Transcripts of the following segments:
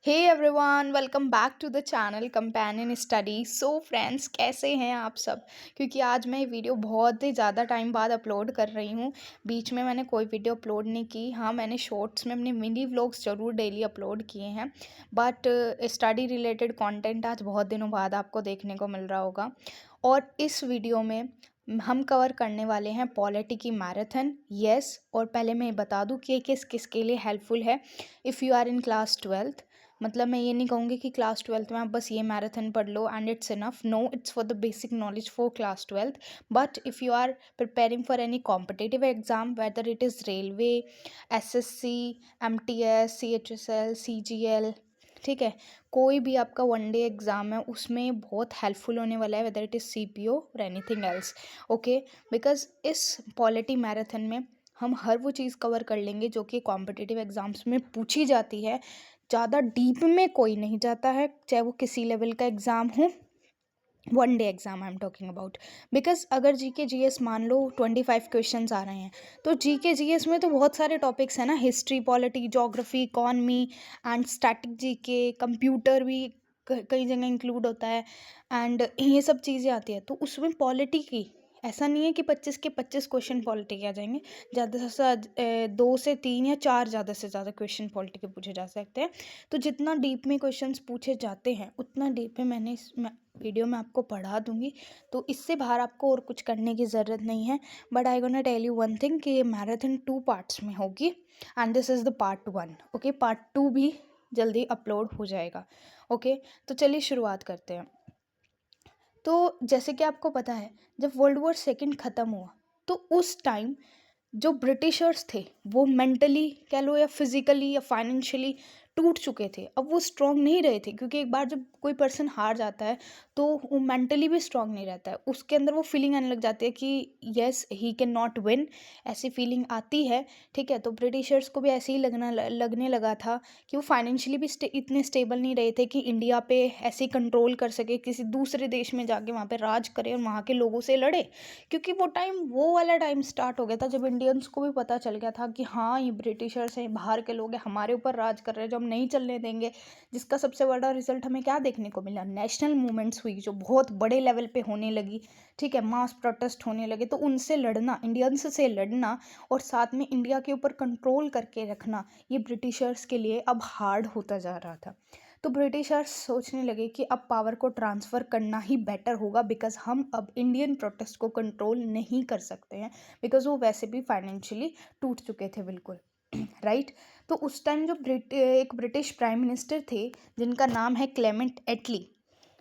Hey everyone, welcome back to the channel companion study. So friends, कैसे हैं आप सब? क्योंकि आज मैं ये वीडियो बहुत ही ज़्यादा टाइम बाद अपलोड कर रही हूँ। बीच में मैंने कोई वीडियो अपलोड नहीं की। हाँ, मैंने शॉर्ट्स में अपने मिनी व्लॉग्स ज़रूर डेली अपलोड किए हैं, बट स्टडी रिलेटेड कंटेंट आज बहुत दिनों बाद आपको देखने को मिल रहा होगा। और इस वीडियो में हम कवर करने वाले हैं पॉलिटी की मैराथन। यस, और पहले मैं ये बता दूँ कि ये किस किस के लिए हेल्पफुल है। If you are in class 12th, मतलब मैं ये नहीं कहूँगी कि क्लास 12th में आप बस ये मैराथन पढ़ लो and it's enough. No, it's for the basic knowledge for class 12th। But if you are preparing for any competitive exam, whether it is railway, SSC, MTS, CHSL, CGL, ठीक है, कोई भी आपका वनडे एग्ज़ाम है उसमें बहुत helpful होने वाला है, वेदर इट इज़ सीपीओ और एनीथिंग एल्स। ओके, बिकॉज इस पॉलिटी मैराथन में हम हर वो चीज़ कवर कर लेंगे जो कि कॉम्पिटिटिव एग्ज़ाम्स में पूछी जाती है। ज़्यादा डीप में कोई नहीं जाता है, चाहे वो किसी लेवल का एग्ज़ाम हो। One day exam I am talking about. Because अगर जीके जीएस मान लो 25 क्वेश्चंस आ रहे हैं, तो जीके जीएस में तो बहुत सारे टॉपिक्स हैं ना, history, polity, geography, economy and static GK, computer भी कई जगह इंक्लूड होता है एंड ये सब चीज़ें आती है। तो उसमें पॉलिटी की ऐसा नहीं है कि 25 के 25 क्वेश्चन पॉलिटी के आ जाएंगे। ज़्यादा से ज़्यादा 2 से 3 या 4 ज़्यादा से ज़्यादा क्वेश्चन पॉलिटी के पूछे जा सकते हैं। तो जितना डीप में क्वेश्चंस पूछे जाते हैं उतना डीप में मैंने इस वीडियो में आपको पढ़ा दूंगी। तो इससे बाहर आपको और कुछ करने की ज़रूरत नहीं है। But I gonna tell you one thing कि ये मैराथन 2 पार्ट्स में होगी and this is the part 1। Okay, part 2 भी जल्दी अपलोड हो जाएगा। ओके, तो चलिए शुरुआत करते हैं। तो जैसे कि आपको पता है, जब वर्ल्ड वॉर सेकंड ख़त्म हुआ तो उस टाइम जो ब्रिटिशर्स थे वो मेंटली कह लो या फिजिकली या फाइनेंशियली टूट चुके थे। अब वो स्ट्रांग नहीं रहे थे, क्योंकि एक बार जब कोई पर्सन हार जाता है तो वो मेंटली भी स्ट्रांग नहीं रहता है। उसके अंदर वो फीलिंग आने लग जाती है कि yes he can not win, ऐसी फीलिंग आती है। ठीक है, तो ब्रिटिशर्स को भी ऐसे ही लगने लगा था कि वो फाइनेंशियली भी इतने स्टेबल नहीं रहे थे कि इंडिया पे ऐसे कंट्रोल कर सके, किसी दूसरे देश में जाके वहाँ पे राज करे और वहाँ के लोगों से लड़े। क्योंकि वो वाला टाइम स्टार्ट हो गया था जब इंडियंस को भी पता चल गया था कि हाँ, ये ब्रिटिशर्स हैं, बाहर के लोग हैं, हमारे ऊपर राज कर रहे हैं, जो हम नहीं चलने देंगे। जिसका सबसे बड़ा रिजल्ट हमें क्या देखने को मिला? नेशनल मूवमेंट्स हुई जो बहुत बड़े लेवल पे होने लगी। ठीक है, मास प्रोटेस्ट होने लगे। तो उनसे लड़ना, इंडियंस से लड़ना और साथ में इंडिया के ऊपर कंट्रोल करके रखना, ये ब्रिटिशर्स के लिए अब हार्ड होता जा रहा था। तो ब्रिटिशर्स सोचने लगे कि अब पावर को ट्रांसफ़र करना ही बेटर होगा, बिकॉज़ हम अब इंडियन प्रोटेस्ट को कंट्रोल नहीं कर सकते हैं, बिकॉज़ वो वैसे भी फाइनेंशियली टूट चुके थे बिल्कुल। राइट। तो उस टाइम जो एक ब्रिटिश प्राइम मिनिस्टर थे जिनका नाम है क्लेमेंट एटली,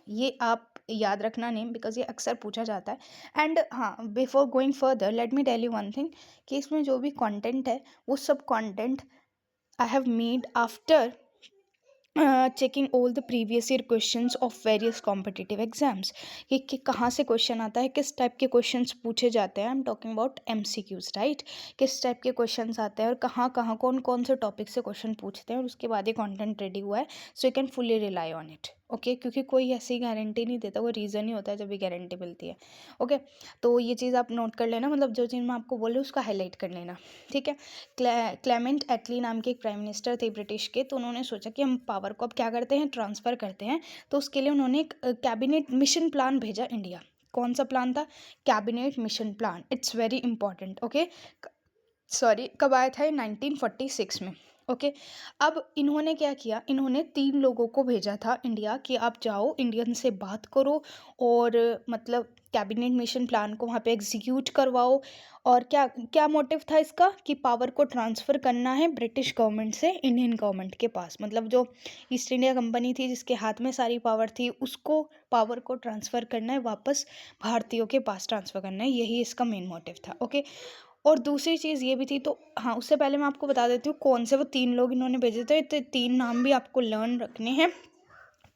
ये आप याद रखना नेम, बिकॉज ये अक्सर पूछा जाता है। एंड हाँ, before going further let me tell you one thing कि इसमें जो भी कंटेंट है वो सब content I have made after checking all the previous year questions of various competitive exams, कि कहाँ से क्वेश्चन आता है, किस टाइप के क्वेश्चंस पूछे जाते हैं। I am talking about MCQs, right. किस टाइप के क्वेश्चंस आते हैं और कहाँ कहाँ कौन कौन से टॉपिक से क्वेश्चन पूछते हैं, और उसके बाद ये कंटेंट रेडी हुआ है। So you can fully rely on it. Okay, क्योंकि कोई ऐसी गारंटी नहीं देता, वो रीज़न ही होता है जब भी गारंटी मिलती है। ओके, तो ये चीज़ आप नोट कर लेना, मतलब जो चीज़ मैं आपको बोल रही हूँ उसका हाईलाइट कर लेना। ठीक है। क्लेमेंट एटली नाम के एक प्राइम मिनिस्टर थे ब्रिटिश के। तो उन्होंने सोचा कि हम पावर को अब क्या करते हैं, ट्रांसफ़र करते हैं। तो उसके लिए उन्होंने एक कैबिनेट मिशन प्लान भेजा इंडिया। कौन सा प्लान था? Cabinet mission plan. It's very important. Okay, sorry, कब आया था ये? 1946 में। ओके, अब इन्होंने क्या किया, इन्होंने 3 लोगों को भेजा था इंडिया कि आप जाओ इंडियन से बात करो और मतलब कैबिनेट मिशन प्लान को वहाँ पे एग्जीक्यूट करवाओ। और क्या क्या मोटिव था इसका? कि पावर को ट्रांसफ़र करना है ब्रिटिश गवर्नमेंट से इंडियन गवर्नमेंट के पास, मतलब जो ईस्ट इंडिया कंपनी थी जिसके हाथ में सारी पावर थी, उसको पावर को ट्रांसफ़र करना है, वापस भारतीयों के पास ट्रांसफ़र करना है। यही इसका मेन मोटिव था। ओके, और दूसरी चीज़ ये भी थी। तो हाँ, उससे पहले मैं आपको बता देती हूँ कौन से वो 3 लोग इन्होंने भेजे थे। तो 3 नाम भी आपको लर्न रखने हैं,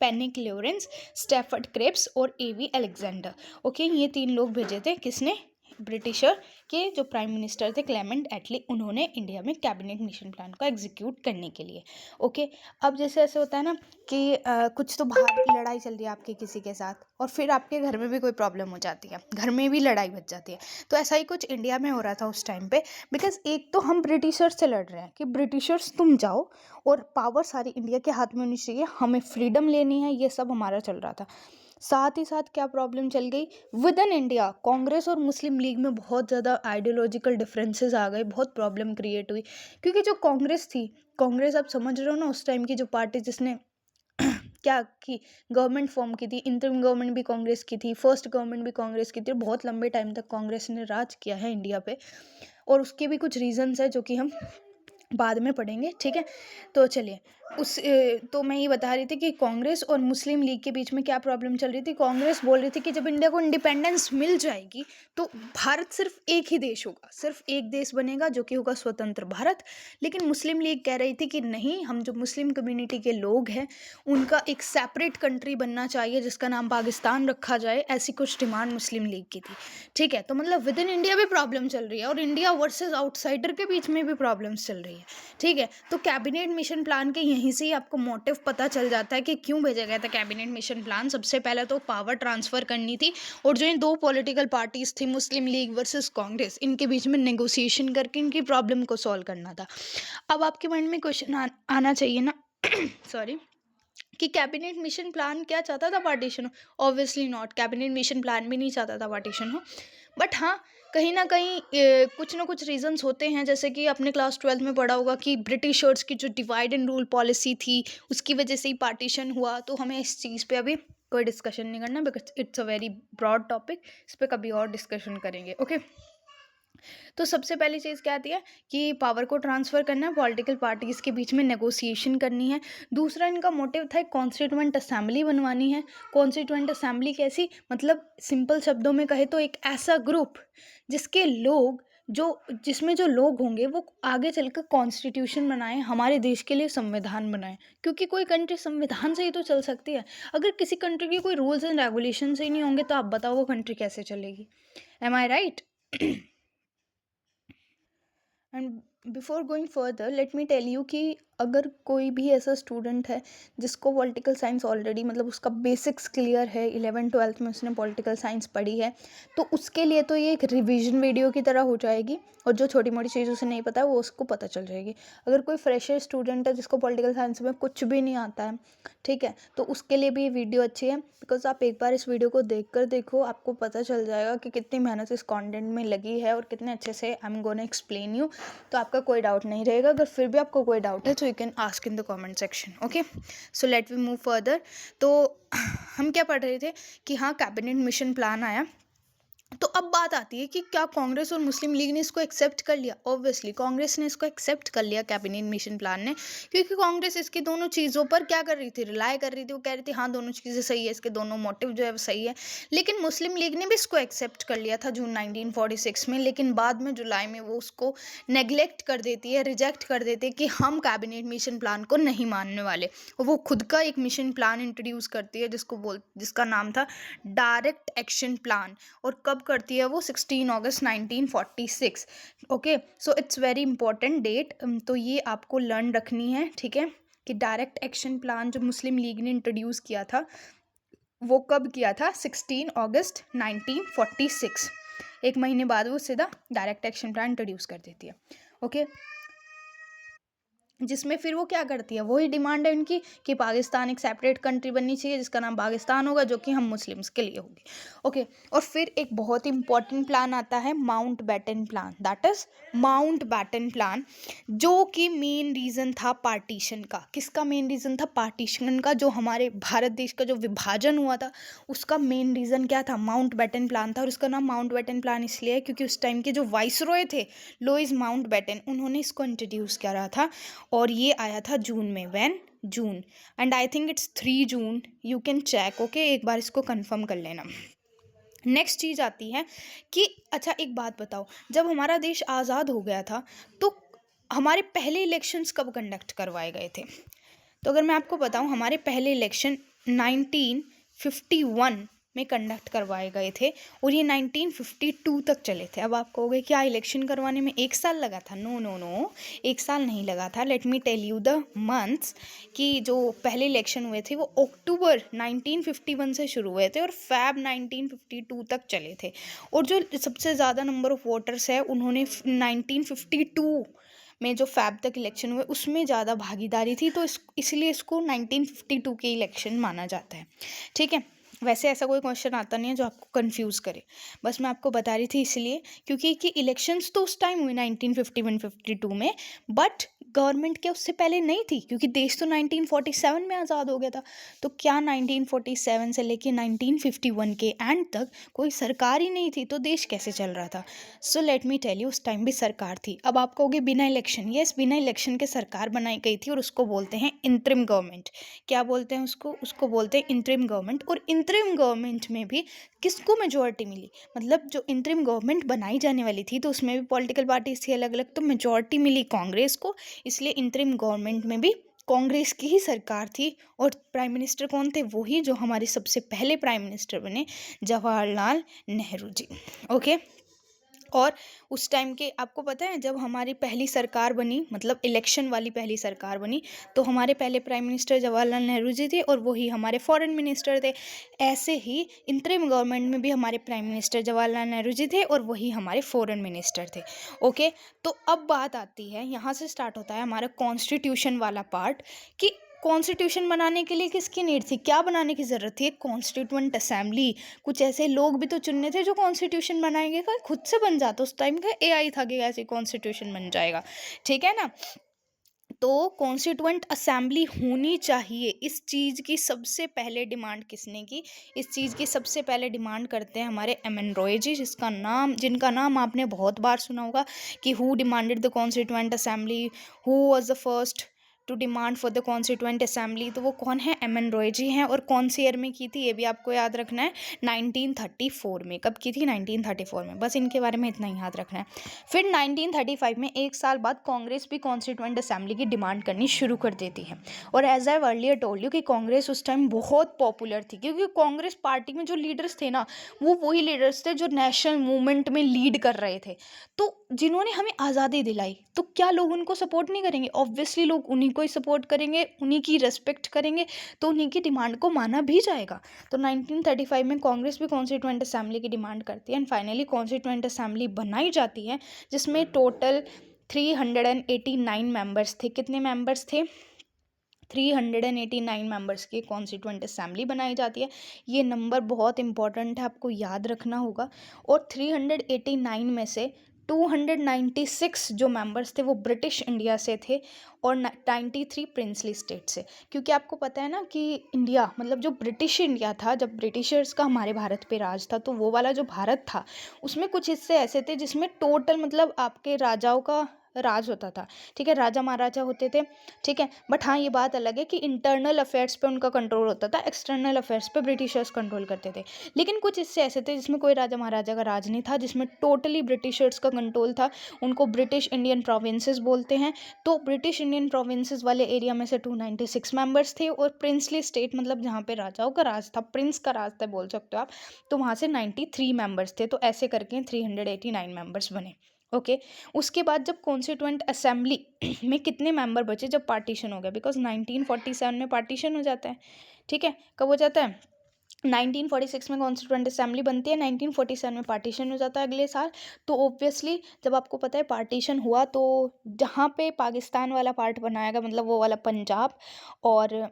पेनिक लॉरेंस, स्टैफर्ड क्रेप्स और एवी अलेक्जेंडर। ओके, ये 3 लोग भेजे थे किसने? ब्रिटिशर के जो प्राइम मिनिस्टर थे क्लेमेंट एटली, उन्होंने इंडिया में कैबिनेट मिशन प्लान को एग्जीक्यूट करने के लिए। ओके, अब जैसे ऐसे होता है ना कि कुछ तो बाहर की लड़ाई चल रही है आपके किसी के साथ, और फिर आपके घर में भी कोई प्रॉब्लम हो जाती है, घर में भी लड़ाई बच जाती है। तो ऐसा ही कुछ इंडिया में हो रहा था उस टाइम पे, बिकॉज एक तो हम ब्रिटिशर्स से लड़ रहे हैं कि ब्रिटिशर्स तुम जाओ और पावर सारी इंडिया के हाथ में होनी चाहिए, हमें फ्रीडम लेनी है, ये सब हमारा चल रहा था। साथ ही साथ क्या प्रॉब्लम चल गई विद इन इंडिया, कांग्रेस और मुस्लिम लीग में बहुत ज़्यादा आइडियोलॉजिकल डिफरेंसेस आ गए, बहुत प्रॉब्लम क्रिएट हुई। क्योंकि जो कांग्रेस थी, कांग्रेस आप समझ रहे हो ना, उस टाइम की जो पार्टी जिसने क्या की गवर्नमेंट फॉर्म की थी, इंटरिम गवर्नमेंट भी कांग्रेस की थी, फर्स्ट गवर्नमेंट भी कांग्रेस की थी, बहुत लंबे टाइम तक कांग्रेस ने राज किया है इंडिया पे। और उसके भी कुछ रीजंस है जो कि हम बाद में पढ़ेंगे, ठीक है। तो चलिए तो मैं ये बता रही थी कि कांग्रेस और मुस्लिम लीग के बीच में क्या प्रॉब्लम चल रही थी। कांग्रेस बोल रही थी कि जब इंडिया को इंडिपेंडेंस मिल जाएगी तो भारत सिर्फ एक ही देश होगा, सिर्फ एक देश बनेगा जो कि होगा स्वतंत्र भारत। लेकिन मुस्लिम लीग कह रही थी कि नहीं, हम जो मुस्लिम कम्युनिटी के लोग हैं उनका एक सेपरेट कंट्री बनना चाहिए जिसका नाम पाकिस्तान रखा जाए, ऐसी कुछ डिमांड मुस्लिम लीग की थी, ठीक है। तो मतलब विद इन इंडिया भी प्रॉब्लम चल रही है और इंडिया वर्सेस आउटसाइडर के बीच में भी प्रॉब्लम्स चल रही है, ठीक है। तो कैबिनेट मिशन प्लान के यहीं से ही आपको मोटिव पता चल जाता है कि क्यों भेजा गया था कैबिनेट मिशन प्लान। सबसे पहले तो पावर ट्रांसफर करनी थी, और जो इन दो पॉलिटिकल पार्टीज थी मुस्लिम लीग वर्सेस कांग्रेस, इनके बीच में नेगोशिएशन करके इनकी प्रॉब्लम को सॉल्व करना था। अब आपके माइंड में क्वेश्चन आना चाहिए ना सॉरी, कि कैबिनेट मिशन प्लान क्या चाहता था, पार्टीशन हो? Obviously not, cabinet mission plan भी नहीं चाहता था पार्टीशन हो। बट हाँ, कहीं ना कहीं कुछ ना कुछ रीजंस होते हैं, जैसे कि आपने क्लास 12 में पढ़ा होगा कि ब्रिटिशर्स की जो डिवाइड एंड रूल पॉलिसी थी उसकी वजह से ही पार्टीशन हुआ। तो हमें इस चीज़ पे अभी कोई डिस्कशन नहीं करना, because it's a very broad topic, इस पर कभी और डिस्कशन करेंगे, ओके। तो सबसे पहली चीज़ क्या आती है कि पावर को ट्रांसफ़र करना है, पॉलिटिकल पार्टीज़ के बीच में नेगोशिएशन करनी है। दूसरा इनका मोटिव था कॉन्स्टिट्यूएंट असेंबली बनवानी है। कॉन्स्टिट्यूएंट असेंबली कैसी, मतलब सिंपल शब्दों में कहे तो एक ऐसा ग्रुप जिसके लोग जिसमें जो लोग होंगे वो आगे चलकर कॉन्स्टिट्यूशन बनाएं, हमारे देश के लिए संविधान बनाएं। क्योंकि कोई कंट्री संविधान से ही तो चल सकती है। अगर किसी कंट्री के कोई रूल्स एंड रेगुलेशन ही नहीं होंगे तो आप बताओ वो कंट्री कैसे चलेगी। Am I right? And before going further let me tell you कि अगर कोई भी ऐसा स्टूडेंट है जिसको पॉलिटिकल साइंस ऑलरेडी, मतलब उसका बेसिक्स क्लियर है, 11th-12th में उसने पॉलिटिकल साइंस पढ़ी है, तो उसके लिए तो ये एक रिवीजन वीडियो की तरह हो जाएगी, और जो छोटी मोटी चीज़ उसे नहीं पता है वो उसको पता चल जाएगी। अगर कोई फ्रेशर स्टूडेंट है जिसको पॉलिटिकल साइंस में कुछ भी नहीं आता है, ठीक है, तो उसके लिए भी ये वीडियो अच्छी है, बिकॉज आप एक बार इस वीडियो को देखो, आपको पता चल जाएगा कि कितनी मेहनत इस कंटेंट में लगी है और कितने अच्छे से I am gonna explain you. तो आपका कोई डाउट नहीं रहेगा। अगर फिर भी आपको कोई डाउट है तो you can ask in the comment section, okay. So let we move further. तो हम क्या पढ़ रहे थे कि हाँ, कैबिनेट मिशन प्लान आया। तो अब बात आती है कि क्या कांग्रेस और मुस्लिम लीग ने इसको एक्सेप्ट कर लिया। ऑब्वियसली कांग्रेस ने इसको एक्सेप्ट कर लिया कैबिनेट मिशन प्लान ने, क्योंकि कांग्रेस इसकी दोनों चीज़ों पर क्या कर रही थी, रिलाय कर रही थी। वो कह रही थी हाँ दोनों चीज़ें सही है, इसके दोनों मोटिव जो है वो सही है। लेकिन मुस्लिम लीग ने भी इसको एक्सेप्ट कर लिया था जून 1946 में, लेकिन बाद में जुलाई में वो उसको नेग्लेक्ट कर देती है, रिजेक्ट कर देती है कि हम कैबिनेट मिशन प्लान को नहीं मानने वाले। वो खुद का एक मिशन प्लान इंट्रोड्यूस करती है जिसका नाम था डायरेक्ट एक्शन प्लान। और कब करती है वो? 16 अगस्त 1946, okay. So it's very important date, तो ये आपको लर्न रखनी है, ठीक है, कि डायरेक्ट एक्शन प्लान जो मुस्लिम लीग ने इंट्रोड्यूस किया था वो कब किया था? 16 अगस्त 1946। एक महीने बाद वो सीधा डायरेक्ट एक्शन प्लान इंट्रोड्यूस कर देती है, ओके। जिसमें फिर वो क्या करती है, वही डिमांड है उनकी कि पाकिस्तान एक सेपरेट कंट्री बननी चाहिए जिसका नाम पाकिस्तान होगा, जो कि हम मुस्लिम्स के लिए होगी, ओके। और फिर एक बहुत ही इंपॉर्टेंट प्लान आता है Mountbatten plan, that is Mountbatten plan, जो कि मेन रीज़न था पार्टीशन का। किसका मेन रीज़न था? पार्टीशन का। जो हमारे भारत देश का जो विभाजन हुआ था उसका मेन रीज़न क्या था? माउंट बैटन प्लान था। और उसका नाम माउंट बैटन प्लान इसलिए है क्योंकि उस टाइम के जो वाइसरॉय थे लुईस माउंट बैटन, उन्होंने इसको इंट्रोड्यूस करा था। और ये आया था जून में, when? June. And I think it's 3 June, you can check, okay. एक बार इसको कंफर्म कर लेना। नेक्स्ट चीज़ आती है कि अच्छा एक बात बताओ, जब हमारा देश आज़ाद हो गया था तो हमारे पहले इलेक्शंस कब कंडक्ट करवाए गए थे? तो अगर मैं आपको बताऊं, हमारे पहले इलेक्शन 1951 में कंडक्ट करवाए गए थे और ये 1952 तक चले थे। अब आप कहोगे क्या इलेक्शन करवाने में 1 साल लगा था? नो नो नो, 1 साल नहीं लगा था। Let me tell you the months कि जो पहले इलेक्शन हुए थे वो अक्टूबर 1951 से शुरू हुए थे और फैब 1952 तक चले थे। और जो सबसे ज़्यादा नंबर ऑफ वोटर्स है उन्होंने 1952 में जो फैब तक इलेक्शन हुए उसमें ज़्यादा भागीदारी थी, तो इसलिए इसको 1952 के इलेक्शन माना जाता है। ठीक है, वैसे ऐसा कोई क्वेश्चन आता नहीं है जो आपको कंफ्यूज करे, बस मैं आपको बता रही थी इसलिए क्योंकि कि इलेक्शंस तो उस टाइम हुए 1951-52 में, बट गवर्नमेंट क्या उससे पहले नहीं थी क्योंकि देश तो 1947 में आज़ाद हो गया था। तो क्या 1947 से लेके 1951 के एंड तक कोई सरकार ही नहीं थी तो देश कैसे चल रहा था? So let me tell you, उस टाइम भी सरकार थी। अब आप कहोगे बिना इलेक्शन, यस बिना इलेक्शन के सरकार बनाई गई थी और उसको बोलते हैं इंटरिम गवर्नमेंट। क्या बोलते हैं उसको बोलते हैं इंटरिम गवर्नमेंट। और इंटरिम गवर्नमेंट में भी किसको मेजोरिटी मिली? मतलब जो इंटरिम गवर्नमेंट बनाई जाने वाली थी तो उसमें भी पॉलिटिकल पार्टीज थी अलग अलग, तो मेजोरिटी मिली कांग्रेस को, इसलिए इंटरिम गवर्नमेंट में भी कांग्रेस की ही सरकार थी। और प्राइम मिनिस्टर कौन थे? वही जो हमारे सबसे पहले प्राइम मिनिस्टर बने, जवाहरलाल नेहरू जी। ओके, और उस टाइम के आपको पता है जब हमारी पहली सरकार बनी, मतलब इलेक्शन वाली पहली सरकार बनी, तो हमारे पहले प्राइम मिनिस्टर जवाहरलाल नेहरू जी थे और वही हमारे फॉरेन मिनिस्टर थे। ऐसे ही इंतरिम गवर्नमेंट में भी हमारे प्राइम मिनिस्टर जवाहरलाल नेहरू जी थे और वही हमारे फॉरेन मिनिस्टर थे। ओके, तो अब बात आती है, यहाँ से स्टार्ट होता है हमारा कॉन्स्टिट्यूशन वाला पार्ट कि कॉन्स्टिट्यूशन बनाने के लिए किसकी नीड थी, क्या बनाने की ज़रूरत थी? एक कॉन्स्टिट्यूएंट असेंबली। कुछ ऐसे लोग भी तो चुनने थे जो कॉन्स्टिट्यूशन बनाएंगे, का खुद से बन जाता उस टाइम का एआई था कि ऐसे कॉन्स्टिट्यूशन बन जाएगा। ठीक है ना? तो कॉन्स्टिट्यूएंट असेंबली होनी चाहिए, इस चीज़ की सबसे पहले डिमांड किसने की? इस चीज़ की सबसे पहले डिमांड करते हैं हमारे एम.एन. रॉय जी, जिनका नाम आपने बहुत बार सुना होगा कि who demanded the constituent assembly, who was the first to demand for the constituent assembly. तो वो कौन है? एम.एन. रॉय जी हैं। और कौन सी ईयर में की थी ये भी आपको याद रखना है, 1934 में। कब की थी? 1934 में। बस इनके बारे में इतना ही याद रखना है। फिर 1935 में 1 साल बाद कांग्रेस भी कॉन्स्टिट्यूएंट असेंबली की डिमांड करनी शुरू कर देती है। और as I earlier told you कि कांग्रेस उस टाइम बहुत पॉपुलर थी क्योंकि कांग्रेस पार्टी में जो लीडर्स थे ना, वो वही लीडर्स थे जो नेशनल मूवमेंट में लीड कर रहे थे, तो जिन्होंने हमें आज़ादी दिलाई। तो क्या लोग उनको सपोर्ट नहीं करेंगे? ऑब्वियसली लोग उन्हीं को ही सपोर्ट करेंगे, उन्हीं की रेस्पेक्ट करेंगे, तो उन्हीं की डिमांड को माना भी जाएगा। तो 1935 में कांग्रेस भी कॉन्स्टिट्यूएंट असेंबली की डिमांड करती है एंड फाइनली कॉन्स्टिट्यूएंट असेंबली बनाई जाती है, जिसमें टोटल 389 मेंबर्स थे। कितने मेंबर्स थे? 389 मेंबर्स की कॉन्स्टिट्यूएंट असेंबली बनाई जाती है। ये नंबर बहुत इंपॉर्टेंट है, आपको याद रखना होगा। और 389 में से 296 जो मेंबर्स थे वो ब्रिटिश इंडिया से थे और 93 प्रिंसली स्टेट से। क्योंकि आपको पता है ना कि इंडिया, मतलब जो ब्रिटिश इंडिया था, जब ब्रिटिशर्स का हमारे भारत पे राज था, तो वो वाला जो भारत था उसमें कुछ हिस्से ऐसे थे जिसमें टोटल मतलब आपके राजाओं का राज होता था। ठीक है, राजा महाराजा होते थे। ठीक है, बट हाँ ये बात अलग है कि इंटरनल अफेयर्स पे उनका कंट्रोल होता था, एक्सटर्नल अफेयर्स पे ब्रिटिशर्स कंट्रोल करते थे। लेकिन कुछ हिस्से ऐसे थे जिसमें कोई राजा महाराजा का राज नहीं था, जिसमें टोटली ब्रिटिशर्स का कंट्रोल था। उनको ब्रिटिश इंडियन प्रोविंसेस बोलते हैं। तो ब्रिटिश इंडियन प्रोविंसेस वाले एरिया में से 296 मेंबर्स थे और प्रिंसली स्टेट मतलब जहाँ पे राजाओं का राज था, प्रिंस का राज था बोल सकते हो आप, तो वहाँ से 93 मेंबर्स थे। तो ऐसे करके 389 मेंबर्स बने। ओके, उसके बाद जब कॉन्स्टिट्यूएंट असेंबली में कितने मेंबर बचे जब पार्टीशन हो गया? बिकॉज 1947 में पार्टीशन हो जाता है। ठीक है, कब हो जाता है? 1946 में कॉन्स्टिट्यूएंट असेंबली बनती है, 1947 में पार्टीशन हो जाता है अगले साल। तो ऑब्वियसली जब आपको पता है पार्टीशन हुआ तो जहाँ पे पाकिस्तान वाला पार्ट बनाया गया, मतलब वो वाला पंजाब, और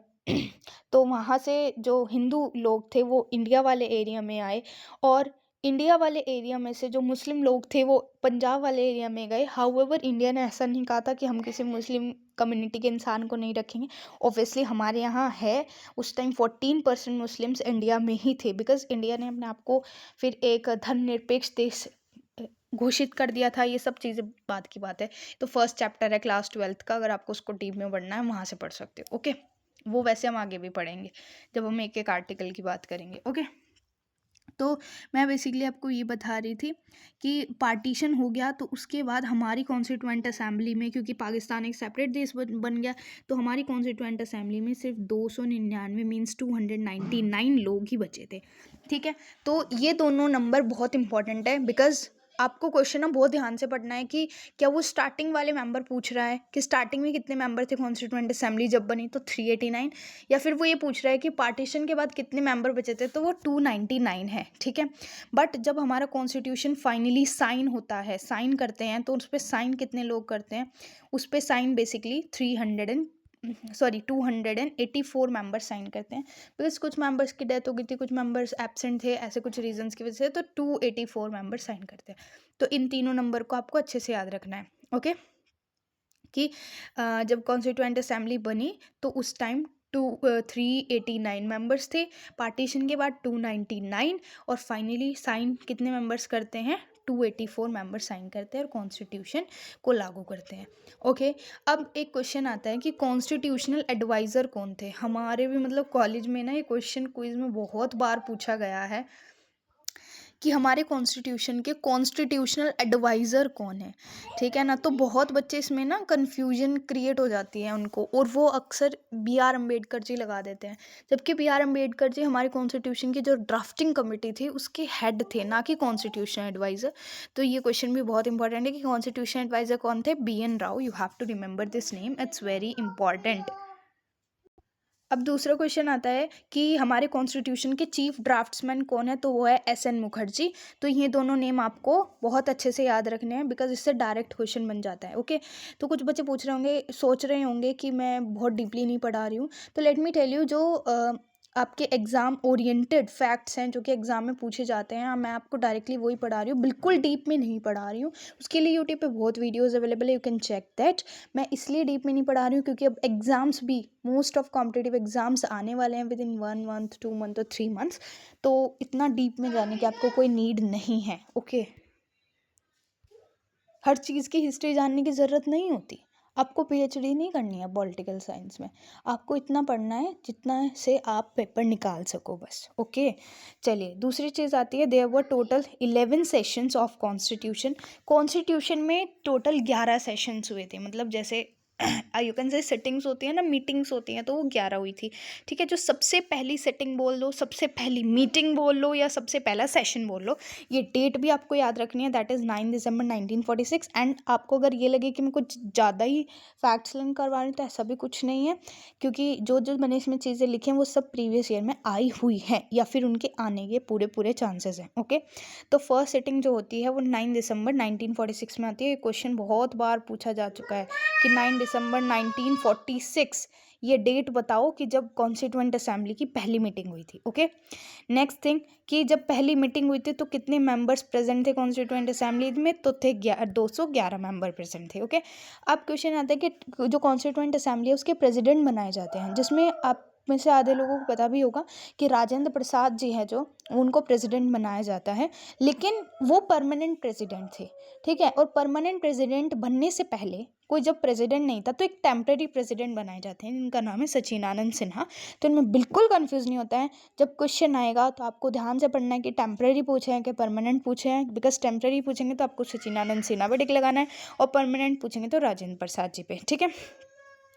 तो वहाँ से जो हिंदू लोग थे वो इंडिया वाले एरिया में आए और इंडिया वाले एरिया में से जो मुस्लिम लोग थे वो पंजाब वाले एरिया में गए। हाउएवर इंडिया ने ऐसा नहीं कहा था कि हम किसी मुस्लिम कम्युनिटी के इंसान को नहीं रखेंगे। ऑब्वियसली हमारे यहाँ है, उस टाइम 14% मुस्लिम्स इंडिया में ही थे, बिकॉज इंडिया ने अपने आप को फिर एक धर्मनिरपेक्ष देश घोषित कर दिया था। ये सब चीज़ें बाद की बात है। तो फर्स्ट चैप्टर है क्लास 12th का, अगर आपको उसको डीप में पढ़ना है वहाँ से पढ़ सकते हो। ओके, वो वैसे हम आगे भी पढ़ेंगे जब हम एक एक आर्टिकल की बात करेंगे। ओके, तो मैं बेसिकली आपको ये बता रही थी कि पार्टीशन हो गया तो उसके बाद हमारी कॉन्स्टिट्यूएंट असेंबली में, क्योंकि पाकिस्तान एक सेपरेट देश बन गया, तो हमारी कॉन्स्टिट्यूएंट असेंबली में सिर्फ 299 मीन्स 299 लोग ही बचे थे। ठीक है, तो ये दोनों नंबर बहुत इंपॉर्टेंट है, बिकॉज आपको क्वेश्चन ना बहुत ध्यान से पढ़ना है कि क्या वो स्टार्टिंग वाले मेंबर पूछ रहा है कि स्टार्टिंग में कितने मेंबर थे कॉन्स्टिट्यूएंट असेंबली जब बनी, तो 389, या फिर वो ये पूछ रहा है कि पार्टीशन के बाद कितने मेंबर बचे थे, तो वो 299 है। ठीक है, बट जब हमारा कॉन्स्टिट्यूशन फाइनली साइन होता है, साइन करते हैं, तो उस पर साइन कितने लोग करते हैं, उस पर साइन बेसिकली 284 मेंबर्स साइन करते हैं, बिकॉज कुछ मेंबर्स की डेथ हो गई थी, कुछ मेंबर्स एब्सेंट थे, ऐसे कुछ रीजंस की वजह से, तो 284 मेंबर्स साइन करते हैं। तो इन तीनों नंबर को आपको अच्छे से याद रखना है। ओके, कि जब कॉन्स्टिट्यूएंट असेंबली बनी तो उस टाइम 389 मेंबर्स थे, पार्टीशन के बाद 299, और फाइनली साइन कितने मेंबर्स करते हैं, 284 मेंबर्स साइन करते हैं और कॉन्स्टिट्यूशन को लागू करते हैं। ओके, अब एक क्वेश्चन आता है कि कॉन्स्टिट्यूशनल एडवाइज़र कौन थे। हमारे भी मतलब कॉलेज में ना ये क्वेश्चन क्विज में बहुत बार पूछा गया है कि हमारे कॉन्स्टिट्यूशन के कॉन्स्टिट्यूशनल एडवाइज़र कौन है। ठीक है ना, तो बहुत बच्चे इसमें ना कन्फ्यूजन क्रिएट हो जाती है उनको, और वो अक्सर B.R. अम्बेडकर जी लगा देते हैं, जबकि B.R. अम्बेडकर जी हमारे कॉन्स्टिट्यूशन की जो ड्राफ्टिंग कमेटी थी उसके हेड थे, ना कि कॉन्स्टिट्यूशन एडवाइज़र। तो ये क्वेश्चन भी बहुत इंपॉर्टेंट है कि कॉन्स्टिट्यूशन एडवाइज़र कौन थे, B.N. Rao. You have to remember this name, it's very important. अब दूसरा क्वेश्चन आता है कि हमारे कॉन्स्टिट्यूशन के चीफ ड्राफ्ट्समैन कौन है, तो वो है S.N. मुखर्जी। तो ये दोनों नेम आपको बहुत अच्छे से याद रखने हैं, बिकॉज इससे डायरेक्ट क्वेश्चन बन जाता है। ओके, तो कुछ बच्चे पूछ रहे होंगे, सोच रहे होंगे कि मैं बहुत डीपली नहीं पढ़ा रही हूँ, तो लेट मी टेल यू, जो आपके एग्ज़ाम ओरिएंटेड फैक्ट्स हैं जो कि एग्ज़ाम में पूछे जाते हैं, मैं आपको डायरेक्टली वही पढ़ा रही हूँ, बिल्कुल डीप में नहीं पढ़ा रही हूँ। उसके लिए यूट्यूब पे बहुत वीडियोस अवेलेबल है, यू कैन चेक दैट। मैं इसलिए डीप में नहीं पढ़ा रही हूँ क्योंकि अब एग्ज़ाम्स भी, मोस्ट ऑफ कॉम्पिटिटिव एग्ज़ाम्स आने वाले हैं विद इन 1 मंथ, 2 मंथ और 3 मंथ्स, तो इतना डीप में जाने की आपको कोई नीड नहीं है। ओके, हर चीज़ की हिस्ट्री जानने की ज़रूरत नहीं होती। आपको PhD नहीं करनी है पॉलिटिकल साइंस में, आपको इतना पढ़ना है जितना से आप पेपर निकाल सको बस। ओके, चलिए दूसरी चीज़ आती है, there were total 11 sessions of constitution. Constitution में टोटल 11 सेशंस हुए थे, मतलब जैसे यू कैन से सिटिंग्स होती है ना, मीटिंग्स होती हैं, तो वो 11 हुई थी। ठीक है, जो सबसे पहली सिटिंग बोल लो, सबसे पहली मीटिंग बोल लो, या सबसे पहला सेशन बोल लो, ये डेट भी आपको याद रखनी है, दैट इज़ 9 दिसंबर 1946। एंड आपको अगर ये लगे कि मैं कुछ ज़्यादा ही फैक्ट्स लर्न करवा रही हूँ, तो ऐसा भी कुछ नहीं है, क्योंकि जो जो मैंने इसमें चीज़ें लिखी हैं वो सब प्रीवियस ईयर में आई हुई हैं, या फिर उनके आने के पूरे पूरे चांसेस हैं। ओके, तो फर्स्ट सिटिंग जो होती है वो 9 दिसंबर 1946 में आती है। ये क्वेश्चन बहुत बार पूछा जा चुका है कि 9 दिसंबर 1946 ये डेट बताओ कि जब कॉन्स्टिट्यूएंट असेंबली की पहली मीटिंग हुई थी। ओके, नेक्स्ट थिंग कि जब पहली मीटिंग हुई थी तो कितने मेंबर्स प्रेजेंट थे कॉन्स्टिट्यूएंट असेंबली में, तो थे 211 मेंबर प्रेजेंट थे। ओके, अब क्वेश्चन आता है कि जो कॉन्स्टिट्यूएंट असेंबली है उसके प्रेसिडेंट बनाए जाते हैं, जिसमें आप में से आधे लोगों को पता भी होगा कि राजेंद्र प्रसाद जी हैं जो, उनको प्रेसिडेंट बनाया जाता है, लेकिन वो परमानेंट प्रेसिडेंट थे। ठीक है, और परमानेंट प्रेसिडेंट बनने से पहले कोई जब प्रेसिडेंट नहीं था तो एक टेम्परेरी प्रेसिडेंट बनाए जाते हैं, जिनका नाम है सचिनानंद सिन्हा। तो इनमें बिल्कुल कंफ्यूज नहीं होता है, जब क्वेश्चन आएगा तो आपको ध्यान से पढ़ना है कि टेम्परेरी पूछे हैं कि परमानेंट पूछे हैं, बिकॉज टेम्परेरी पूछेंगे तो आपको सचिनानंद सिन्हा पे टिक लगाना है, और परमानेंट पूछेंगे तो राजेंद्र प्रसाद जी पे। ठीक है,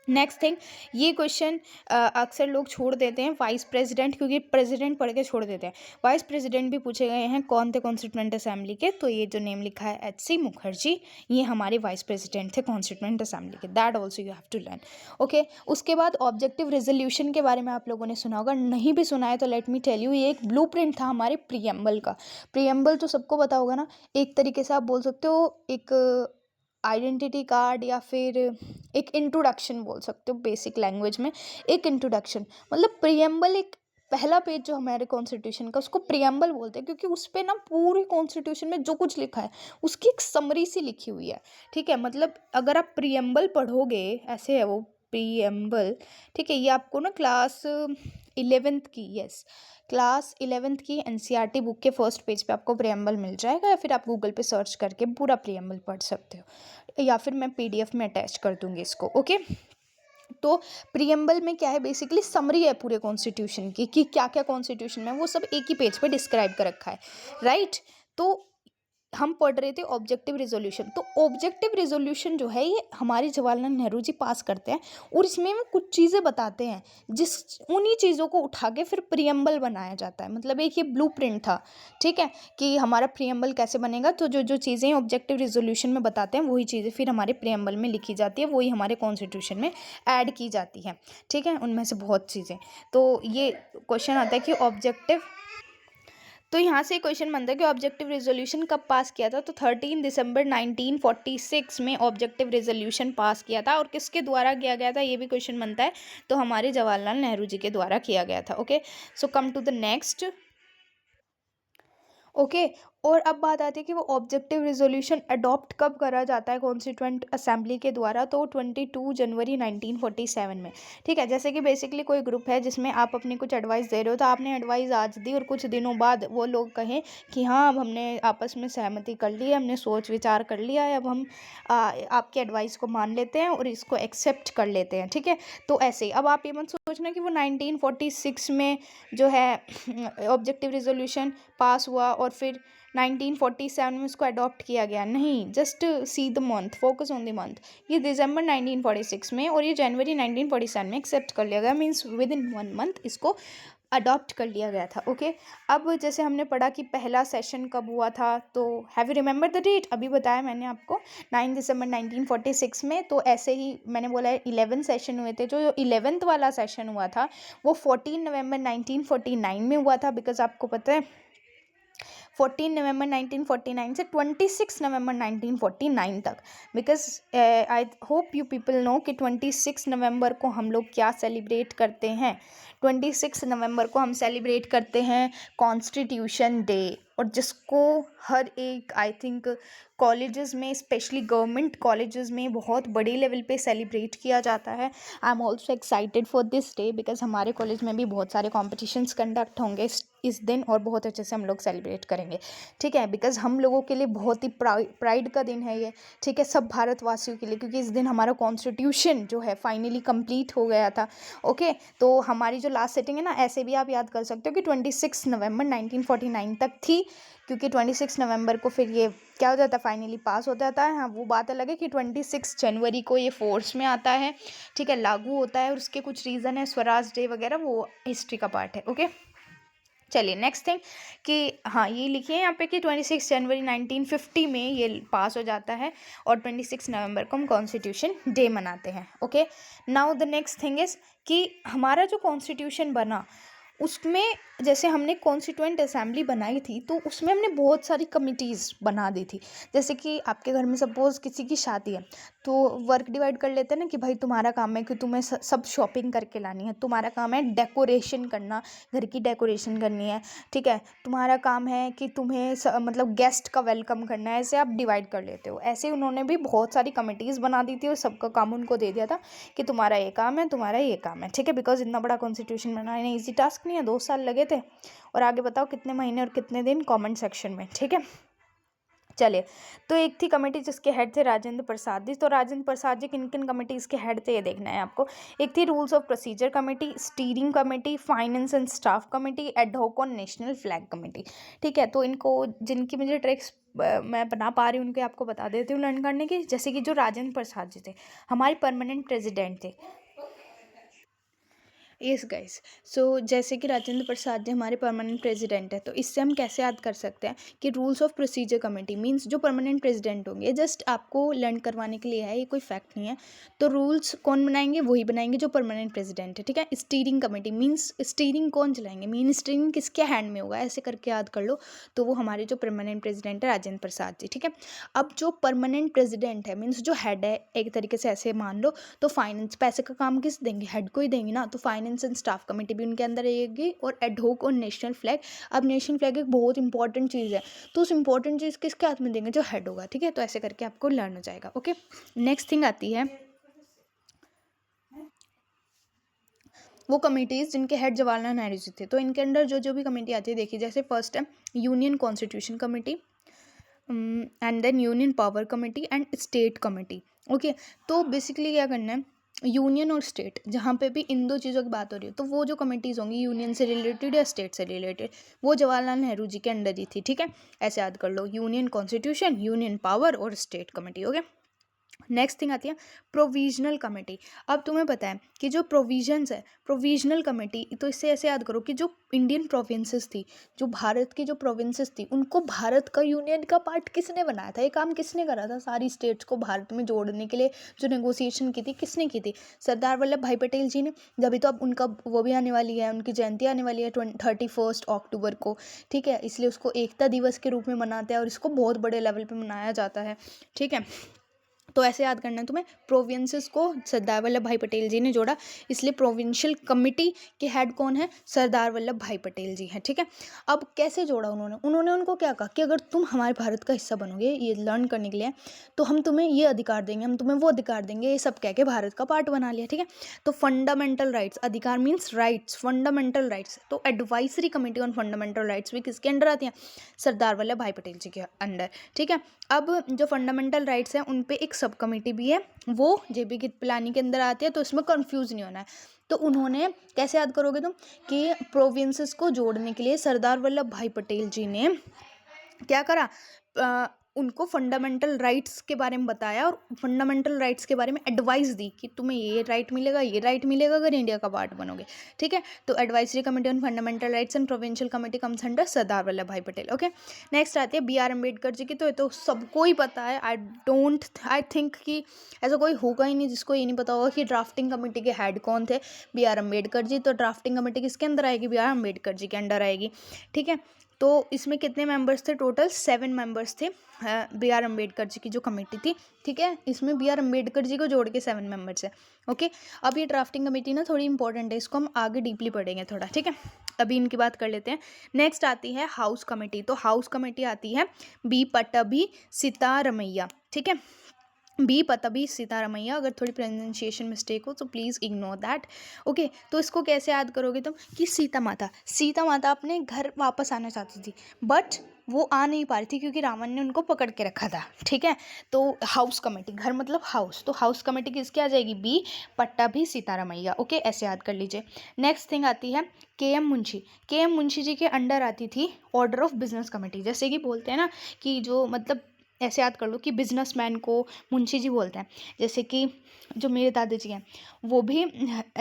नेक्स्ट थिंग, ये क्वेश्चन अक्सर लोग छोड़ देते हैं वाइस प्रेसिडेंट, क्योंकि प्रेसिडेंट पढ़ के छोड़ देते हैं। वाइस प्रेसिडेंट भी पूछे गए हैं, कौन थे कॉन्स्टिट्यूएंट असेंबली के, तो ये जो नेम लिखा है H.C. मुखर्जी, ये हमारे वाइस प्रेसिडेंट थे कॉन्स्टिट्यूएंट असेंबली के। That also you have to learn. Okay, उसके बाद ऑब्जेक्टिव रेजोल्यूशन के बारे में आप लोगों ने सुना होगा, नहीं भी सुना है तो लेट मी टेल यू, ये एक ब्लूप्रिंट था हमारे प्रीएम्बल का। प्रीएम्बल तो सबको पता होगा ना, एक तरीके से आप बोल सकते हो एक आइडेंटिटी कार्ड, या फिर एक इंट्रोडक्शन बोल सकते हो, बेसिक लैंग्वेज में एक इंट्रोडक्शन। मतलब प्रीएम्बल एक पहला पेज जो हमारे कॉन्स्टिट्यूशन का, उसको प्रीएम्बल बोलते हैं, क्योंकि उस पर ना पूरी कॉन्स्टिट्यूशन में जो कुछ लिखा है उसकी एक समरी सी लिखी हुई है। ठीक है, मतलब अगर आप प्रीएम्बल पढ़ोगे, ऐसे है वो प्रीएम्बल। ठीक है, ये आपको ना क्लास 11th की, यस, क्लास 11th की NCERT बुक के फर्स्ट पेज पे आपको प्रीएम्बल मिल जाएगा, या फिर आप गूगल पे सर्च करके पूरा प्रीएम्बल पढ़ सकते हो, या फिर मैं PDF में अटैच कर दूंगी इसको। ओके, तो प्रियम्बल में क्या है, बेसिकली समरी है पूरे कॉन्स्टिट्यूशन की कि क्या क्या कॉन्स्टिट्यूशन में, वो सब एक ही पेज पे डिस्क्राइब कर रखा है, राइट। तो हम पढ़ रहे थे ऑब्जेक्टिव रेजोल्यूशन। तो ऑब्जेक्टिव रेजोल्यूशन जो है ये हमारे जवाहरलाल नेहरू जी पास करते हैं, और इसमें वो कुछ चीज़ें बताते हैं, जिस उन्हीं चीज़ों को उठा के फिर प्रियम्बल बनाया जाता है। मतलब एक ये ब्लूप्रिंट था, ठीक है, कि हमारा प्रियम्बल कैसे बनेगा। तो जो जो चीज़ें ऑब्जेक्टिव रेजोल्यूशन में बताते हैं वही चीज़ें फिर हमारे प्रियम्बल में लिखी जाती है, वही हमारे कॉन्स्टिट्यूशन में ऐड की जाती है, ठीक है, उनमें से बहुत चीज़ें। तो ये क्वेश्चन आता है कि ऑब्जेक्टिव, तो यहाँ से क्वेश्चन बनता है कि ऑब्जेक्टिव रेजोल्यूशन कब पास किया था। तो 13 दिसंबर 1946 में ऑब्जेक्टिव रेजोल्यूशन पास किया था, और किसके द्वारा किया गया था ये भी क्वेश्चन बनता है। तो हमारे जवाहरलाल नेहरू जी के द्वारा किया गया था। Okay, so come to the next. Okay, और अब बात आती है कि वो ऑब्जेक्टिव रेजोल्यूशन अडॉप्ट कब करा जाता है कॉन्स्टिट्यूएंट असेंबली के द्वारा। तो 22 जनवरी 1947 में, ठीक है। जैसे कि बेसिकली कोई ग्रुप है जिसमें आप अपनी कुछ एडवाइस दे रहे हो, तो आपने एडवाइस आज दी और कुछ दिनों बाद वो लोग कहें कि हाँ अब हमने आपस में सहमति कर ली है, हमने सोच विचार कर लिया है, अब हम आपकी एडवाइस को मान लेते हैं और इसको एक्सेप्ट कर लेते हैं, ठीक है। तो ऐसे ही अब आप ये मत सोचना कि वो 1946 में जो है ऑब्जेक्टिव रेजोल्यूशन पास हुआ और फिर 1947 में उसको अडॉप्ट किया गया, नहीं। Just see the month, focus on the month. ये दिसंबर 1946 में और ये जनवरी 1947 में एक्सेप्ट कर लिया गया, मीन्स विद इन 1 मंथ इसको अडॉप्ट कर लिया गया था। ओके, अब जैसे हमने पढ़ा कि पहला सेशन कब हुआ था, तो have you remember the date, अभी बताया मैंने आपको 9 दिसंबर 1946 में। तो ऐसे ही मैंने बोला है 11 सेशन हुए थे। जो 11th वाला सेशन हुआ था वो 14 नवंबर 1949 में हुआ था, बिकॉज आपको पता है 14 नवंबर 1949 से 26 नवंबर 1949 तक, because I hope you people know कि 26 नवंबर को हम लोग क्या सेलिब्रेट करते हैं। 26 नवंबर को हम सेलिब्रेट करते हैं कॉन्स्टिट्यूशन डे, और जिसको हर एक आई थिंक कॉलेजेस में, स्पेशली गवर्नमेंट कॉलेजेस में बहुत बड़े लेवल पे सेलिब्रेट किया जाता है। I am also excited for this day, because हमारे कॉलेज में भी बहुत सारे कॉम्पिटिशन्स कंडक्ट होंगे इस दिन, और बहुत अच्छे से हम लोग सेलिब्रेट करेंगे, ठीक है। बिकॉज हम लोगों के लिए बहुत ही प्राइड का दिन है ये, ठीक है, सब भारतवासियों के लिए, क्योंकि इस दिन हमारा कॉन्स्टिट्यूशन जो है फाइनली कंप्लीट हो गया था। ओके, तो हमारी जो लास्ट सेटिंग है ना, ऐसे भी आप याद कर सकते हो कि 26 नवंबर 1949 तक थी, क्योंकि 26 नवंबर को फिर ये क्या हो जाता है, फाइनली पास हो जाता है। हाँ, वो बात अलग है कि 26 जनवरी को ये फोर्स में आता है, ठीक है, लागू होता है, और उसके कुछ रीज़न है, स्वराज डे वगैरह, वो हिस्ट्री का पार्ट है। ओके, चलिए नेक्स्ट थिंग कि हाँ ये लिखिए यहाँ पे कि 26 जनवरी 1950 में ये पास हो जाता है, और 26 नवंबर को हम कॉन्स्टिट्यूशन डे मनाते हैं। Okay, now the next thing is कि हमारा जो कॉन्स्टिट्यूशन बना उसमें, जैसे हमने कॉन्स्टिट्यूएंट असेंबली बनाई थी, तो उसमें हमने बहुत सारी कमिटीज़ बना दी थी। जैसे कि आपके घर में सपोज़ किसी की शादी है, तो वर्क डिवाइड कर लेते हैं ना कि भाई तुम्हारा काम है कि तुम्हें सब शॉपिंग करके लानी है, तुम्हारा काम है डेकोरेशन करना, घर की डेकोरेशन करनी है, ठीक है, तुम्हारा काम है कि तुम्हें मतलब गेस्ट का वेलकम करना है, ऐसे आप डिवाइड कर लेते हो। ऐसे उन्होंने भी बहुत सारी कमिटीज़ बना दी थी और सबका काम उनको दे दिया था कि तुम्हारा ये काम है, तुम्हारा ये काम है, ठीक है। बिकॉज इतना बड़ा कॉन्स्टिट्यूशन बनाना ईजी टास्क नहीं है, 2 साल लगे थे। और आगे बताओ कितने महीने और कितने दिन, कमेंट सेक्शन में, ठीक है। चलिए, तो एक थी कमेटी जिसके हेड थे राजेंद्र प्रसाद जी। तो राजेंद्र प्रसाद जी किन किन कमेटीज़ के हेड थे ये देखना है आपको। एक थी rules of procedure committee, steering committee, finance and staff committee, ad hoc और नेशनल फ्लैग कमेटी, ठीक है। तो इनको जिनकी मुझे ट्रिक्स मैं बना पा रही हूँ उनके आपको बता देती हूँ लर्न करने की। जैसे कि जो राजेंद्र प्रसाद जी थे हमारे परमानेंट प्रेसिडेंट थे। यस गाइस, सो जैसे कि राजेंद्र प्रसाद जी हमारे परमानेंट प्रेसिडेंट है, तो इससे हम कैसे याद कर सकते हैं कि rules of procedure committee means जो परमानेंट प्रेसिडेंट होंगे, जस्ट आपको लर्न करवाने के लिए है, ये कोई फैक्ट नहीं है। तो रूल्स कौन बनाएंगे, वही बनाएंगे जो परमानेंट प्रेसिडेंट है, ठीक है। स्टीयरिंग कमेटी मींस स्टीयरिंग कौन चलाएंगे, मीन स्टीयरिंग किसके हैंड में होगा, ऐसे करके याद कर लो। तो वो हमारे जो परमानेंट प्रेसिडेंट है राजेंद्र प्रसाद जी, ठीक है। अब जो परमानेंट प्रेसिडेंट है मीन्स जो हेड है, एक तरीके से ऐसे मान लो, तो फाइनेंस पैसे का काम किस देंगे, हेड को ही देंगे ना। तो फाइनेंस एंड स्टाफ कमेटी भी उनके अंदर रहेगी, और एडहॉक और नेशनल फ्लैग। अब नेशनल फ्लैग एक बहुत इंपॉर्टेंट चीज़ है, तो उस इंपॉर्टेंट चीज़ किसके हाथ में देंगे, जो हेड होगा, ठीक है। तो ऐसे करके आपको लर्न हो जाएगा। ओके, नेक्स्ट थिंग आती है वो कमेटीज़ जिनके हेड जवाहरलाल नेहरू जी थे। तो इनके अंदर जो जो भी कमेटी आती है देखिए, जैसे फर्स्ट है union constitution committee, and then union power committee and state committee. Okay, तो बेसिकली क्या करना है, यूनियन और स्टेट, जहाँ पे भी इन दो चीज़ों की बात हो रही है, तो वो जो कमेटीज़ होंगी यूनियन से रिलेटेड या स्टेट से रिलेटेड, वो जवाहरलाल नेहरू जी के अंडर ही थी। ठीक है, ऐसे याद कर लो, यूनियन कॉन्स्टिट्यूशन, यूनियन पावर और state committee. Okay, next thing आती है प्रोविजनल कमेटी। अब तुम्हें पता है कि जो प्रोविजंस है, प्रोविजनल कमेटी, तो इससे ऐसे याद करो कि जो इंडियन प्रोविंसेस थी, जो भारत की जो प्रोविंसेस थी, उनको भारत का यूनियन का पार्ट किसने बनाया था, ये काम किसने करा था, सारी स्टेट्स को भारत में जोड़ने के लिए जो नेगोशिएशन की थी, किसने की थी, सरदार वल्लभ भाई पटेल जी ने। जब तो अब उनका वो भी आने वाली है, उनकी जयंती आने वाली है 31 अक्टूबर को। ठीक है, इसलिए उसको एकता दिवस के रूप में मनाते हैं और इसको बहुत बड़े लेवल पे मनाया जाता है। ठीक है, तो ऐसे याद करना है तुम्हें, प्रोविंसेस को सरदार वल्लभ भाई पटेल जी ने जोड़ा, इसलिए प्रोविंशियल कमिटी के हेड कौन है, सरदार वल्लभ भाई पटेल जी हैं। ठीक है, अब कैसे जोड़ा उन्होंने उनको क्या कहा कि अगर तुम हमारे भारत का हिस्सा बनोगे ये लर्न करने के लिए, तो हम तुम्हें ये अधिकार देंगे, हम तुम्हें वो अधिकार देंगे, ये सब कह के भारत का पार्ट बना लिया। ठीक है, तो फंडामेंटल राइट्स, अधिकार मीन्स राइट्स, फंडामेंटल राइट्स, तो advisory committee on fundamental rights भी किसके अंडर आती हैं, सरदार वल्लभ भाई पटेल जी के अंडर। ठीक है, अब जो फंडामेंटल राइट्स हैं उन पे एक सब कमेटी भी है, वो जेबी कृपलानी के अंदर आती है, तो इसमें कंफ्यूज नहीं होना है। तो उन्होंने कैसे याद करोगे तुम कि प्रोविंसेस को जोड़ने के लिए सरदार वल्लभ भाई पटेल जी ने क्या करा, उनको फंडामेंटल राइट्स के बारे में बताया और फंडामेंटल राइट्स के बारे में एडवाइस दी कि तुम्हें ये राइट मिलेगा, ये राइट मिलेगा अगर इंडिया का पार्ट बनोगे। ठीक है, तो advisory committee on fundamental rights and provincial committee comes under Sardar Vallabh Bhai Patel. Okay, next आती है B.R. अम्बेडकर जी की, तो ये तो सबको ही पता है। आई थिंक कि ऐसा कोई होगा ही नहीं जिसको ये नहीं पता होगा कि ड्राफ्टिंग कमेटी के हेड कौन थे, B.R. अम्बेडकर जी। तो ड्राफ्टिंग कमेटी किसके अंदर आएगी, B.R. अम्बेडकर जी के अंडर आएगी। ठीक है, तो इसमें कितने मेंबर्स थे, टोटल 7 मेंबर्स थे B.R. अम्बेडकर जी की जो कमेटी थी। ठीक है, इसमें B.R. अम्बेडकर जी को जोड़ के 7 मेंबर्स है। ओके, अब ये ड्राफ्टिंग कमेटी ना थोड़ी इंपॉर्टेंट है, इसको हम आगे डीपली पढ़ेंगे थोड़ा। ठीक है, अभी इनकी बात कर लेते हैं। नेक्स्ट आती है हाउस कमेटी, तो हाउस कमेटी आती है B. पट्टाभी सीतारमैया। ठीक है, B. पट्टाभी सीतारमैया, अगर थोड़ी प्रोनाउंसिएशन मिस्टेक हो तो प्लीज़ इग्नोर दैट। ओके, तो इसको कैसे याद करोगे तुम कि सीता माता अपने घर वापस आना चाहती थी, बट वो आ नहीं पा रही थी क्योंकि रावण ने उनको पकड़ के रखा था। ठीक है, तो हाउस कमेटी, घर मतलब हाउस, तो हाउस कमेटी किसकी आ जाएगी, B. पट्टाभी सीतारमैया। ओके, ऐसे याद कर लीजिए। नेक्स्ट थिंग आती है K.M. मुंशी जी के अंडर आती थी ऑर्डर ऑफ बिजनेस कमेटी। जैसे कि बोलते हैं ना कि जो मतलब ऐसे याद कर लो कि बिजनेसमैन को मुंशी जी बोलते हैं। जैसे कि जो मेरे दादाजी हैं वो भी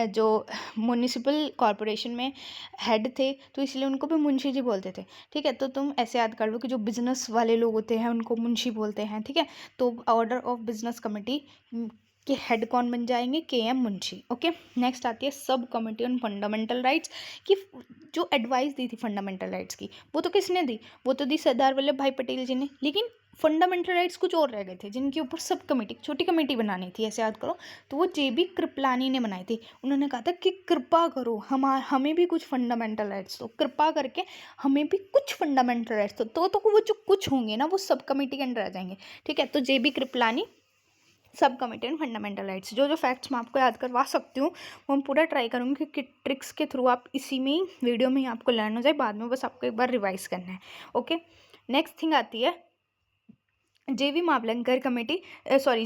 जो म्युनिसिपल कॉरपोरेशन में हेड थे, तो इसलिए उनको भी मुंशी जी बोलते थे। ठीक है, तो तुम ऐसे याद कर लो कि जो बिजनेस वाले लोग होते हैं उनको मुंशी बोलते हैं। ठीक है, तो ऑर्डर ऑफ बिजनेस कमेटी के हेड कौन बन जाएंगे, K.M. मुंशी। ओके, नेक्स्ट आती है sub committee on fundamental rights, कि जो एडवाइस दी थी फंडामेंटल राइट्स की वो तो किसने दी, वो तो दी सरदार वल्लभ भाई पटेल जी ने, लेकिन फंडामेंटल राइट्स कुछ और रह गए थे जिनके ऊपर सब कमेटी, छोटी कमेटी बनानी थी, ऐसे याद करो। तो वो JB कृपलानी ने बनाई थी। उन्होंने कहा था कि कृपा करो हमें भी कुछ फंडामेंटल राइट्स दो, कृपा करके हमें भी कुछ फंडामेंटल राइट्स दो, तो वो जो कुछ होंगे ना वो सब कमेटी के अंडर आ जाएंगे। ठीक है, तो JB Kripalani sub committee and fundamental rights. जो फैक्ट्स मैं आपको याद करवा सकती हूँ वो मैं पूरा ट्राई करूँगी कि ट्रिक्स के थ्रू आप इसी में ही वीडियो में ही आपको लर्न हो जाए, बाद में बस आपको एक बार रिवाइज करना है। ओके, नेक्स्ट थिंग आती है JV Mavalankar committee,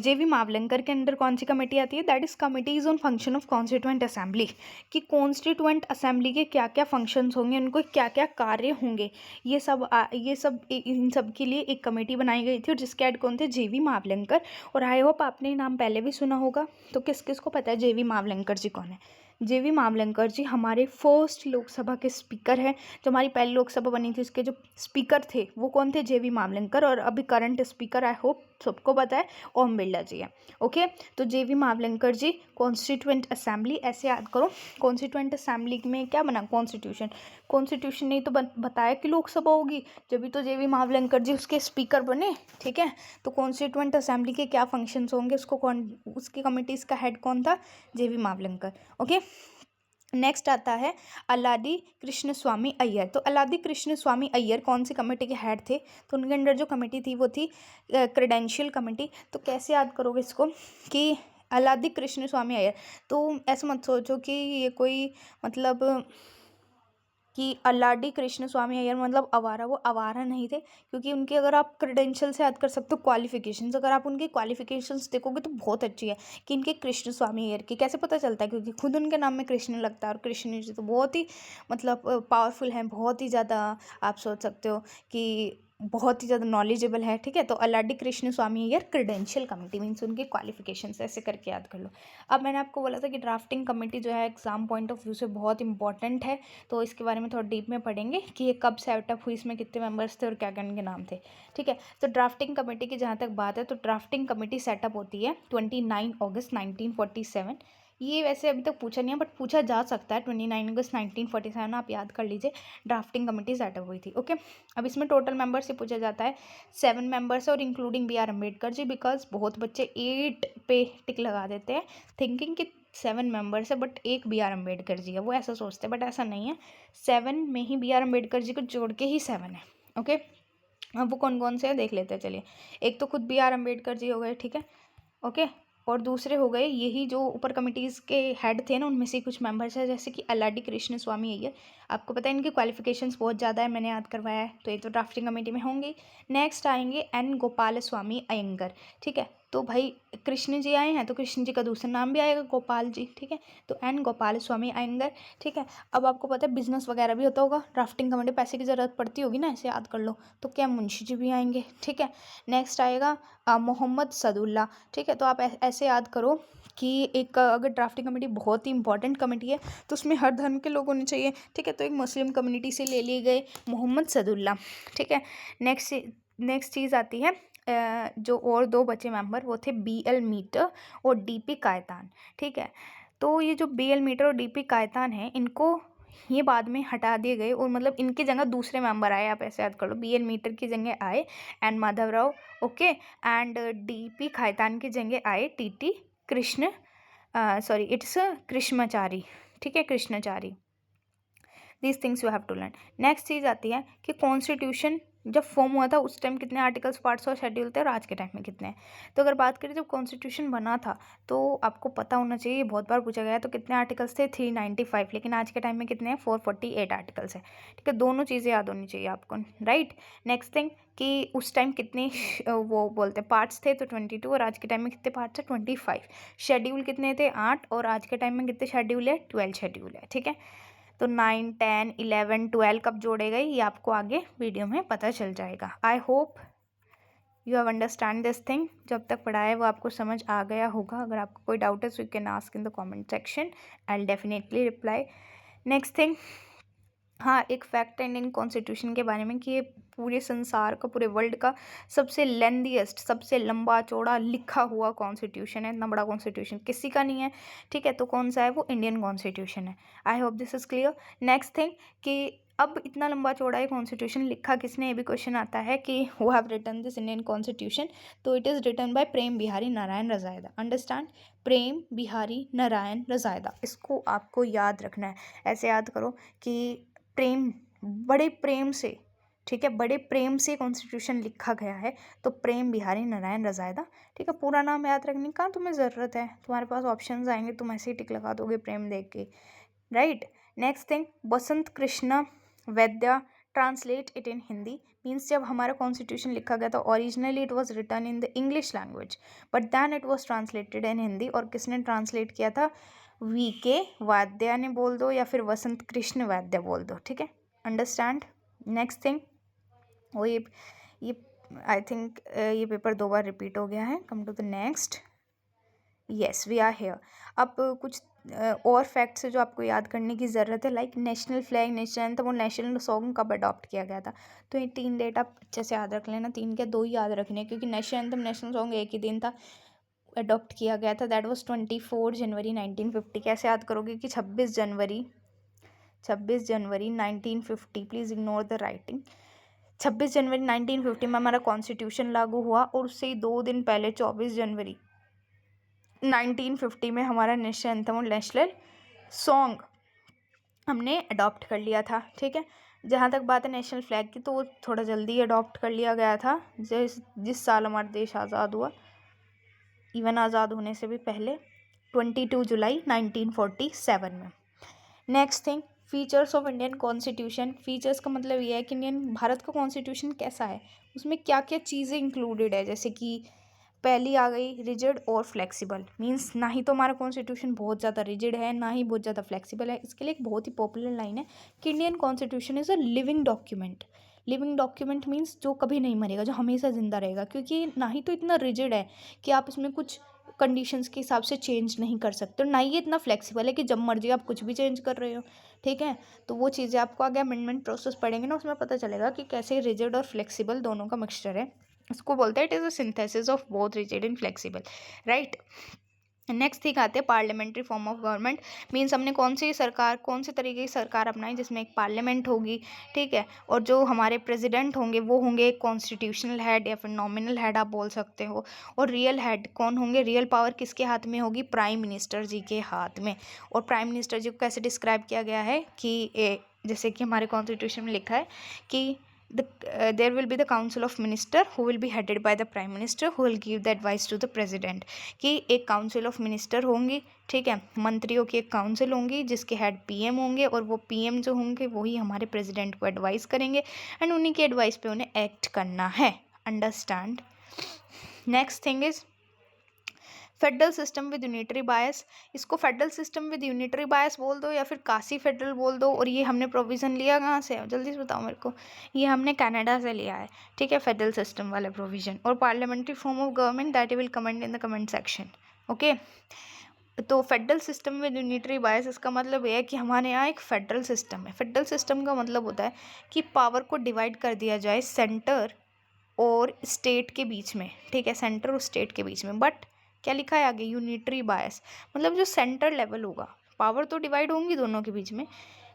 JV Mavalankar के अंदर कौन सी कमेटी आती है, that is committees on function of constituent assembly, कि कॉन्स्टिट्यूएंट असेंबली के क्या क्या फंक्शंस होंगे, उनको क्या क्या कार्य होंगे, ये सब इन सब के लिए एक कमेटी बनाई गई थी और जिसके हेड कौन थे, JV मावलंकर। और आई होप आपने नाम पहले भी सुना होगा, तो किस किस को पता है JV मावलंकर जी कौन है। JV मावलंकर जी हमारे फर्स्ट लोकसभा के स्पीकर हैं। जो हमारी पहली लोकसभा बनी थी उसके जो स्पीकर थे वो कौन थे, JV मावलंकर। और अभी करंट स्पीकर आई होप सबको पता है, ओम बिरला जी है। ओके, तो JV मावलंकर जी कॉन्स्टिट्यूएंट असेंबली, ऐसे याद करो कॉन्स्टिट्यूएंट असेंबली में क्या बना, कॉन्स्टिट्यूशन नहीं तो बताया कि लोकसभा होगी, जब तो JV मावलंकर जी उसके स्पीकर बने। ठीक है, तो कॉन्स्टिट्यूएंट असेंबली के क्या फंक्शंस होंगे उसकी कमिटीज़ का हेड कौन था, JV मावलंकर। ओके, नेक्स्ट आता है अलादी कृष्ण स्वामी अय्यर। तो अलादी कृष्ण स्वामी अय्यर कौन सी कमेटी के हेड थे, तो उनके अंडर जो कमेटी थी वो थी क्रेडेंशियल कमेटी। तो कैसे याद करोगे इसको कि अलादी कृष्ण स्वामी अय्यर, तो ऐसा मत सोचो कि ये कोई मतलब कि अल्लाडी कृष्ण स्वामी अय्यर मतलब आवारा, वो आवारा नहीं थे, क्योंकि उनके अगर आप क्रेडेंशियल से याद कर सकते हो क्वालिफिकेशंस, अगर आप उनकी क्वालिफिकेशंस देखोगे तो बहुत अच्छी है कि इनके कृष्ण स्वामी अय्यर की। कैसे पता चलता है? क्योंकि खुद उनके नाम में कृष्ण लगता है, और कृष्ण जी तो बहुत ही मतलब पावरफुल हैं, बहुत ही ज़्यादा आप सोच सकते हो कि बहुत ही ज़्यादा नॉलेजेबल है। ठीक है, तो अल्लाडी कृष्ण स्वामी अय्यर क्रेडेंशियल कमेटी मीन्स उनकी क्वालिफिकेशंस, ऐसे करके याद कर लो। अब मैंने आपको बोला था कि ड्राफ्टिंग कमेटी जो है एग्जाम पॉइंट ऑफ व्यू से बहुत इंपॉर्टेंट है, तो इसके बारे में थोड़ा डीप में पढ़ेंगे कि ये कब सेटअप हुई, इसमें कितने मेंबर्स थे और क्या क्या इनके नाम थे। ठीक है, तो ड्राफ्टिंग कमेटी की जहाँ तक बात है, तो ड्राफ्टिंग कमेटी सेटअप होती है 29 अगस्त 1947। ये वैसे अभी तक पूछा नहीं है, बट पूछा जा सकता है। 29 अगस्त 1947 आप याद कर लीजिए, ड्राफ्टिंग कमेटी सेटअप हुई थी। ओके, अब इसमें टोटल मेंबर्स से पूछा जाता है 7 मेंबर्स और including B R Ambedkar ji, because बहुत बच्चे 8 पे टिक लगा देते हैं थिंकिंग कि 7 मेंबर्स है बट एक बी आर अम्बेडकर जी है, वो ऐसा सोचते हैं, बट ऐसा नहीं है। 7 में ही बी आर अम्बेडकर जी को जोड़ के ही 7 है। ओके, अब वो कौन कौन से हैं देख लेते हैं, चलिए। एक तो खुद बी आर अम्बेडकर जी हो गए, ठीक है, ओके, और दूसरे हो गए यही जो ऊपर कमिटीज़ के हेड थे ना, उनमें से कुछ मेंबर्स हैं, जैसे कि अल्लाडी कृष्ण स्वामी अय्यर। आपको पता है इनकी क्वालिफिकेशंस बहुत ज़्यादा है, मैंने याद करवाया है, तो ये तो ड्राफ्टिंग कमेटी में होंगे। नेक्स्ट आएंगे एन गोपाल स्वामी अयंगर। ठीक है, तो भाई कृष्ण जी आए हैं तो कृष्ण जी का दूसरा नाम भी आएगा गोपाल जी। ठीक है, तो एन गोपाल स्वामी अयंगर। ठीक है, अब आपको पता है बिजनेस वगैरह भी होता होगा, ड्राफ्टिंग कमेटी पैसे की ज़रूरत पड़ती होगी ना, ऐसे याद कर लो, तो क्या मुंशी जी भी आएंगे। ठीक है, नेक्स्ट आएगा मोहम्मद सदुल्ला। ठीक है, तो आप ऐसे याद करो कि एक अगर ड्राफ्टिंग कमेटी बहुत ही इंपॉर्टेंट कमेटी है तो उसमें हर धर्म के लोग होने चाहिए। ठीक है, तो एक मुस्लिम कम्युनिटी से ले लिए गए मोहम्मद सदुल्ला। ठीक है, नेक्स्ट चीज़ आती है जो और 2 बचे मेंबर, वो थे बी एल मीटर और डी पी कायतान। ठीक है, तो ये जो बी एल मीटर और डी पी कायतान है, इनको ये बाद में हटा दिए गए, और मतलब इनकी जगह दूसरे मेंबर आए, आप ऐसे याद कर लो, बी एल मीटर की जगह आए N Madhavrao, okay, and D P Khaitan की जगह आए T T Krishna, sorry it's Krishnachari. ठीक है, Krishnachari. These things you have to learn. Next चीज़ आती है कि कॉन्स्टिट्यूशन जब फॉर्म हुआ था उस टाइम कितने आर्टिकल्स, पार्ट्स और शेड्यूल थे, और आज के टाइम में कितने हैं। तो अगर बात करें जब कॉन्स्टिट्यूशन बना था, तो आपको पता होना चाहिए, बहुत बार पूछा गया है, तो कितने आर्टिकल्स थे 395, लेकिन आज के टाइम में कितने हैं 448 आर्टिकल्स हैं। ठीक है, दोनों चीज़ें याद होनी चाहिए आपको, राइट। नेक्स्ट थिंग कि उस टाइम कितने वो बोलते हैं पार्ट्स थे, तो 22, और आज के टाइम में कितने पार्ट्स हैं 25। शेड्यूल कितने थे 8, और आज के टाइम में कितने शेड्यूल है 12 शेड्यूल है। ठीक है, तो 9, 10, 11, 12 कब जोड़े गए ये आपको आगे वीडियो में पता चल जाएगा। आई hope you have understand this thing, जब तक पढ़ा है वो आपको समझ आ गया होगा। अगर आपको कोई डाउट है so you can ask in the comment section, I will definitely reply. Next thing, हाँ, एक फैक्ट है इंडियन कॉन्स्टिट्यूशन के बारे में कि ये पूरे संसार का, पूरे वर्ल्ड का सबसे लेंथीएस्ट, सबसे लंबा चौड़ा लिखा हुआ कॉन्स्टिट्यूशन है। इतना बड़ा कॉन्स्टिट्यूशन किसी का नहीं है। ठीक है, तो कौन सा है वो? इंडियन कॉन्स्टिट्यूशन है। I hope this is clear. Next thing कि अब इतना लंबा चौड़ा है कॉन्स्टिट्यूशन, लिखा किसने, ये भी क्वेश्चन आता है कि who have written this Indian constitution, तो it is written by Prem Bihari Narayan Raizada. Understand, Prem Bihari Narayan Raizada, इसको आपको याद रखना है। ऐसे याद करो कि प्रेम, बड़े प्रेम से, ठीक है, बड़े प्रेम से कॉन्स्टिट्यूशन लिखा गया है, तो प्रेम बिहारी नारायण रजायदा। ठीक है, पूरा नाम याद रखने का तुम्हें ज़रूरत है, तुम्हारे पास ऑप्शंस आएंगे, तुम ऐसे ही टिक लगा दोगे प्रेम देख के, right. Next thing, Basant Krishna Vaidya translate it in Hindi, means जब हमारा कॉन्स्टिट्यूशन लिखा गया था originally it was written in the English language, but then it was translated in Hindi. और किसने ट्रांसलेट किया था? वी के वाद्या ने बोल दो, या फिर वसंत कृष्ण वाद्या बोल दो। ठीक है, अंडरस्टैंड। नेक्स्ट थिंग, वो ये आई थिंक ये पेपर 2 बार रिपीट हो गया है। Come to the next, yes we are here. अब कुछ और फैक्ट्स है जो आपको याद करने की ज़रूरत है, like national flag, national anthem और नेशनल सॉन्ग कब अडॉप्ट किया गया था। तो ये 3 डेट आप अच्छे से याद रख लेना, 3 क्या 2 ही याद रखने हैं, क्योंकि नेशनल एंथम, नेशनल सॉन्ग एक ही दिन था अडॉप्ट किया गया था, दैट वाज 24 जनवरी 1950। कैसे याद करोगे कि 26 जनवरी 1950, प्लीज़ इग्नोर द राइटिंग। 26 जनवरी 1950 में हमारा कॉन्स्टिट्यूशन लागू हुआ, और उससे ही 2 दिन पहले 24 जनवरी 1950 में हमारा नेशनल एंथम और नेशनल सॉन्ग हमने अडॉप्ट कर लिया था। ठीक है, जहाँ तक बात है नेशनल फ्लैग की, तो वो थोड़ा जल्दी अडॉप्ट कर लिया गया था, जिस साल हमारा देश आज़ाद हुआ, इवन आज़ाद होने से भी पहले 22 जुलाई 1947 में। Next thing features of Indian constitution, features का मतलब ये है कि इंडियन भारत का कॉन्स्टिट्यूशन कैसा है, उसमें क्या क्या चीज़ें इंक्लूडेड है। जैसे कि पहली आ गई रिजिड और फ्लेक्सिबल, मींस ना ही तो हमारा कॉन्स्टिट्यूशन बहुत ज़्यादा रिजिड है ना ही बहुत ज़्यादा फ्लेक्सिबल है। इसके लिए एक बहुत ही पॉपुलर लाइन है कि Indian constitution is a living document. Living document means जो कभी नहीं मरेगा, जो हमेशा ज़िंदा रहेगा, क्योंकि ना ही तो इतना रिजिड है कि आप इसमें कुछ कंडीशंस के हिसाब से चेंज नहीं कर सकते हो, ना ही ये इतना फ्लेक्सिबल है कि जब मर्जी आप कुछ भी चेंज कर रहे हो। ठीक है, तो वो चीज़ें आपको आगे अमेंडमेंट प्रोसेस पढ़ेंगे ना, उसमें पता चलेगा कि कैसे रिजिड और फ्लेक्सिबल दोनों का मिक्सचर है। इसको बोलते हैं it is a synthesis of both rigid and flexible, right. Next thing आते हैं parliamentary form of government, means हमने कौन सी सरकार, कौन से तरीके की सरकार अपनाई जिसमें एक पार्लियामेंट होगी, ठीक है, और जो हमारे प्रेसिडेंट होंगे वो होंगे एक कॉन्स्टिट्यूशनल हेड या फिर नॉमिनल हेड आप बोल सकते हो। और रियल हेड कौन होंगे, रियल पावर किसके हाथ में होगी, प्राइम मिनिस्टर जी के हाथ में। और प्राइम मिनिस्टर जी को कैसे डिस्क्राइब किया गया है कि जैसे कि हमारे कॉन्स्टिट्यूशन में लिखा है कि there will be the council of minister who will be headed by the prime minister who will give the advice to the president, कि एक काउंसिल ऑफ मिनिस्टर होंगी, ठीक है, मंत्रियों की एक काउंसिल होंगी जिसके हेड पीएम होंगे, और वो पीएम जो होंगे वही हमारे प्रेसिडेंट को एडवाइस करेंगे एंड उन्हीं की एडवाइस पे उन्हें एक्ट करना है। Understand. Next thing is federal system with unitary bias. इसको federal system with unitary bias बोल दो या फिर काशी फेडरल बोल दो। और ये हमने प्रोविज़न लिया कहाँ से, जल्दी से बताओ मेरे को। ये हमने कनाडा से लिया है, ठीक है, फेडरल सिस्टम वाला प्रोविज़न। और parliamentary form of government that will comment in the comment section, okay. तो federal system with unitary bias, इसका मतलब ये है कि हमारे यहाँ एक फेडरल सिस्टम है। फेडरल सिस्टम का मतलब होता है कि पावर को डिवाइड कर दिया जाए सेंटर और स्टेट के बीच में, ठीक है, सेंटर और स्टेट के बीच में। बट क्या लिखा है आगे, यूनिटरी बायस, मतलब जो सेंटर लेवल होगा, पावर तो डिवाइड होंगी दोनों के बीच में।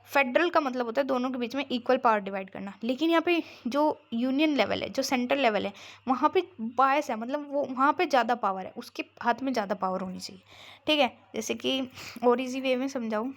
फेडरल का मतलब होता है दोनों के बीच में इक्वल पावर डिवाइड करना। लेकिन यहाँ पे जो यूनियन लेवल है, जो सेंट्रल लेवल है, वहाँ पे बायस है, मतलब वो वहाँ पे ज़्यादा पावर है, उसके हाथ में ज़्यादा पावर होनी चाहिए, ठीक है। जैसे कि और इजी वे में समझाऊँ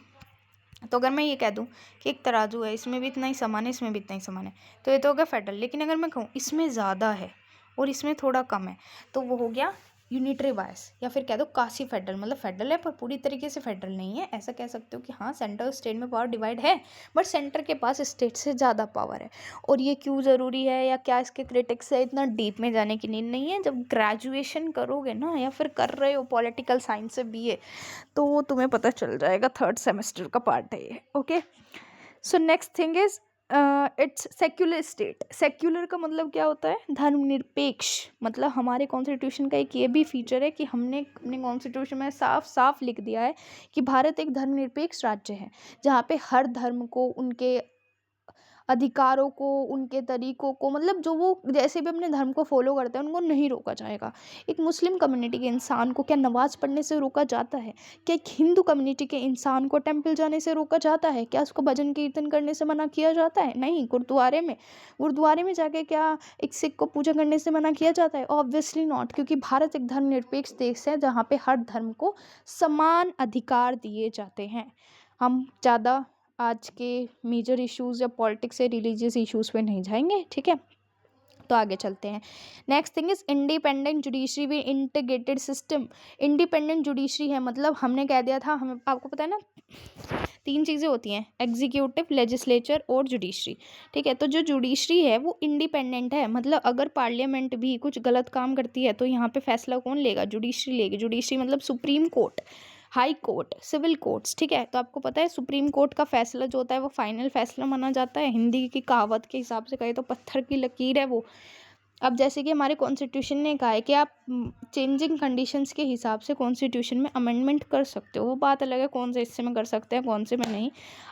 तो अगर मैं ये कह दूँ कि एक तराजू है, इसमें भी इतना ही सामान है, इसमें भी इतना ही सामान है, तो ये तो हो गया फेडरल। लेकिन अगर मैं कहूँ इसमें ज़्यादा है और इसमें थोड़ा कम है, तो वो हो गया यूनिटरी बायस, या फिर कह दो काशी फेडरल, मतलब फेडरल है पर पूरी तरीके से फेडरल नहीं है। ऐसा कह सकते हो कि हाँ सेंटर और स्टेट में पावर डिवाइड है, बट सेंटर के पास स्टेट से ज़्यादा पावर है। और ये क्यों ज़रूरी है या क्या इसके क्रिटिक्स है, इतना डीप में जाने की नीड नहीं है। जब ग्रेजुएशन करोगे ना, या फिर कर रहे हो पॉलिटिकल साइंस से बीए, तो तुम्हें पता चल जाएगा, थर्ड सेमेस्टर का पार्ट है ये, okay. So next thing is it's secular state. Secular का मतलब क्या होता है, धर्मनिरपेक्ष। मतलब हमारे कॉन्स्टिट्यूशन का एक ये भी फीचर है कि हमने अपने कॉन्स्टिट्यूशन में साफ साफ लिख दिया है कि भारत एक धर्मनिरपेक्ष राज्य है, जहाँ पे हर धर्म को उनके अधिकारों को, उनके तरीकों को, मतलब जो वो जैसे भी अपने धर्म को फॉलो करते हैं उनको नहीं रोका जाएगा। एक मुस्लिम कम्युनिटी के इंसान को क्या नमाज़ पढ़ने से रोका जाता है? क्या एक हिंदू कम्युनिटी के इंसान को टेम्पल जाने से रोका जाता है? क्या उसको भजन कीर्तन करने से मना किया जाता है? नहीं। गुरुद्वारे में जाके क्या एक सिख को पूजा करने से मना किया जाता है? ऑब्वियसली नॉट, क्योंकि भारत एक धर्मनिरपेक्ष देश है जहाँ पे हर धर्म को समान अधिकार दिए जाते हैं। हम ज़्यादा आज के मेजर इश्यूज़ या पॉलिटिक्स या रिलीजियस इश्यूज़ पे नहीं जाएंगे, ठीक है। तो आगे चलते हैं। Next thing is independent judiciary with integrated system. Independent judiciary है, मतलब हमने कह दिया था, हमें आपको पता है ना, 3 चीज़ें होती हैं, एग्जीक्यूटिव, लेजिस्लेचर और जुडिशरी, ठीक है। तो जो जुडिशरी है वो इंडिपेंडेंट है, मतलब अगर पार्लियामेंट भी कुछ गलत काम करती है तो यहाँ पे फैसला कौन लेगा, जुडिशरी लेगी। जुडिशरी मतलब supreme court, high court, civil courts, ठीक है। तो आपको पता है सुप्रीम कोर्ट का फैसला जो होता है वो फाइनल फैसला माना जाता है। हिंदी की कहावत के हिसाब से कहे तो पत्थर की लकीर है वो। अब जैसे कि हमारे कॉन्स्टिट्यूशन ने कहा है कि आप चेंजिंग कंडीशंस के हिसाब से कॉन्स्टिट्यूशन में अमेंडमेंट कर सकते हो, वो बात अलग है कौन से हिस्से में कर सकते हैं कौन से में नहीं।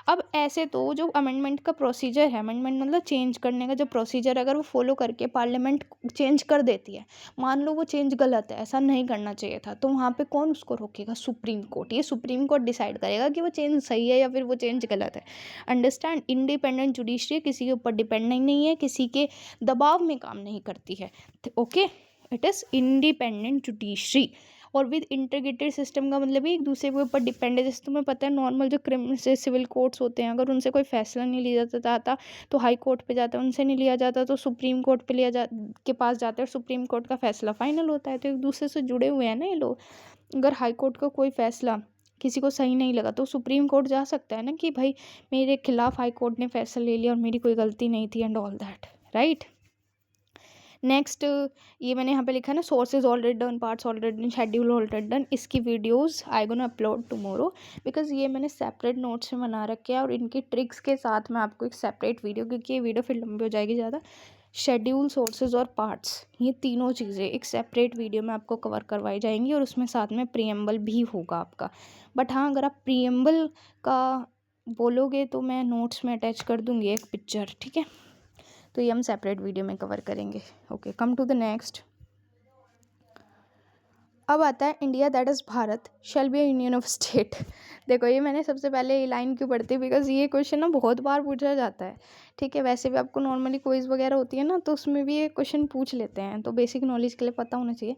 अब ऐसे तो जो अमेंडमेंट का प्रोसीजर है, अमेंडमेंट मतलब चेंज करने का जो प्रोसीजर, अगर वो फॉलो करके पार्लियामेंट चेंज कर देती है, मान लो वो चेंज गलत है, ऐसा नहीं करना चाहिए था, तो वहाँ पे कौन उसको रोकेगा, सुप्रीम कोर्ट। ये सुप्रीम कोर्ट डिसाइड करेगा कि वो चेंज सही है या फिर वो चेंज गलत है। अंडरस्टैंड, इंडिपेंडेंट जुडिशरी किसी के ऊपर डिपेंडेंट नहीं है, किसी के दबाव में काम नहीं करती है, okay. It is independent judiciary. और विद इंटीग्रेटेड सिस्टम का मतलब ही एक दूसरे के ऊपर डिपेंड है। जैसे तुम्हें पता है नॉर्मल जो क्रिमिनल से सिविल कोर्ट्स होते हैं, अगर उनसे कोई फैसला नहीं लिया जाता तो हाई कोर्ट पे जाता है, उनसे नहीं लिया जाता तो सुप्रीम कोर्ट पे के पास जाते हैं, और सुप्रीम कोर्ट का फैसला फाइनल होता है। तो एक दूसरे से जुड़े हुए हैं ना ये लोग। अगर हाई कोर्ट का कोई फैसला किसी को सही नहीं लगा तो सुप्रीम कोर्ट जा सकता है ना कि भाई मेरे खिलाफ हाई कोर्ट ने फैसला ले लिया और मेरी कोई गलती नहीं थी and all that, right. Next, ये मैंने यहाँ पे लिखा है ना, sources already done, parts already done, schedule already done. इसकी videos I gonna upload tomorrow, because ये मैंने सेपरेट नोट्स में बना रखे हैं और इनकी ट्रिक्स के साथ मैं आपको एक सेपरेट वीडियो, क्योंकि ये वीडियो फिर लंबी हो जाएगी ज़्यादा, शेड्यूल, सोर्सेज और पार्ट्स, ये तीनों चीज़ें एक सेपरेट वीडियो में आपको कवर करवाई जाएंगी और उसमें साथ में प्रीएम्बल भी होगा आपका। बट हाँ, अगर आप प्रीएम्बल का बोलोगे तो मैं नोट्स में अटैच कर दूँगी एक पिक्चर, ठीक है। तो ये हम सेपरेट वीडियो में कवर करेंगे। Okay, come to the next. अब आता है India that is Bharat shall be a union of state. देखो, ये मैंने सबसे पहले ये लाइन क्यों पढ़ती है, बिकॉज ये क्वेश्चन ना बहुत बार पूछा जाता है, ठीक है। वैसे भी आपको नॉर्मली क्विज वगैरह होती है ना, तो उसमें भी ये क्वेश्चन पूछ लेते हैं, तो बेसिक नॉलेज के लिए पता होना चाहिए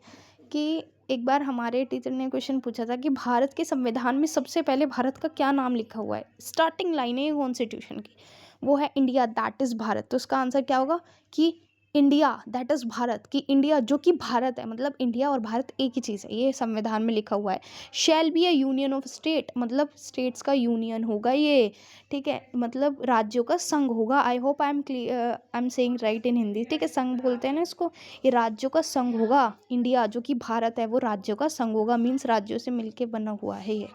कि एक बार हमारे टीचर ने क्वेश्चन पूछा था कि भारत के संविधान में सबसे पहले भारत का क्या नाम लिखा हुआ है। स्टार्टिंग लाइन है कॉन्स्टिट्यूशन की, वो है इंडिया दैट इज़ भारत। तो उसका आंसर क्या होगा कि इंडिया दैट इज़ भारत, कि इंडिया जो कि भारत है, मतलब इंडिया और भारत एक ही चीज़ है, ये संविधान में लिखा हुआ है। Shall be a union of state, मतलब स्टेट्स का यूनियन होगा ये, ठीक है, मतलब राज्यों का संघ होगा। I hope I am saying right in Hindi, ठीक है। संघ बोलते हैं ना इसको, ये राज्यों का संघ होगा। इंडिया जो कि भारत है वो राज्यों का संघ होगा, मीन्स राज्यों से मिलके बना हुआ है ये।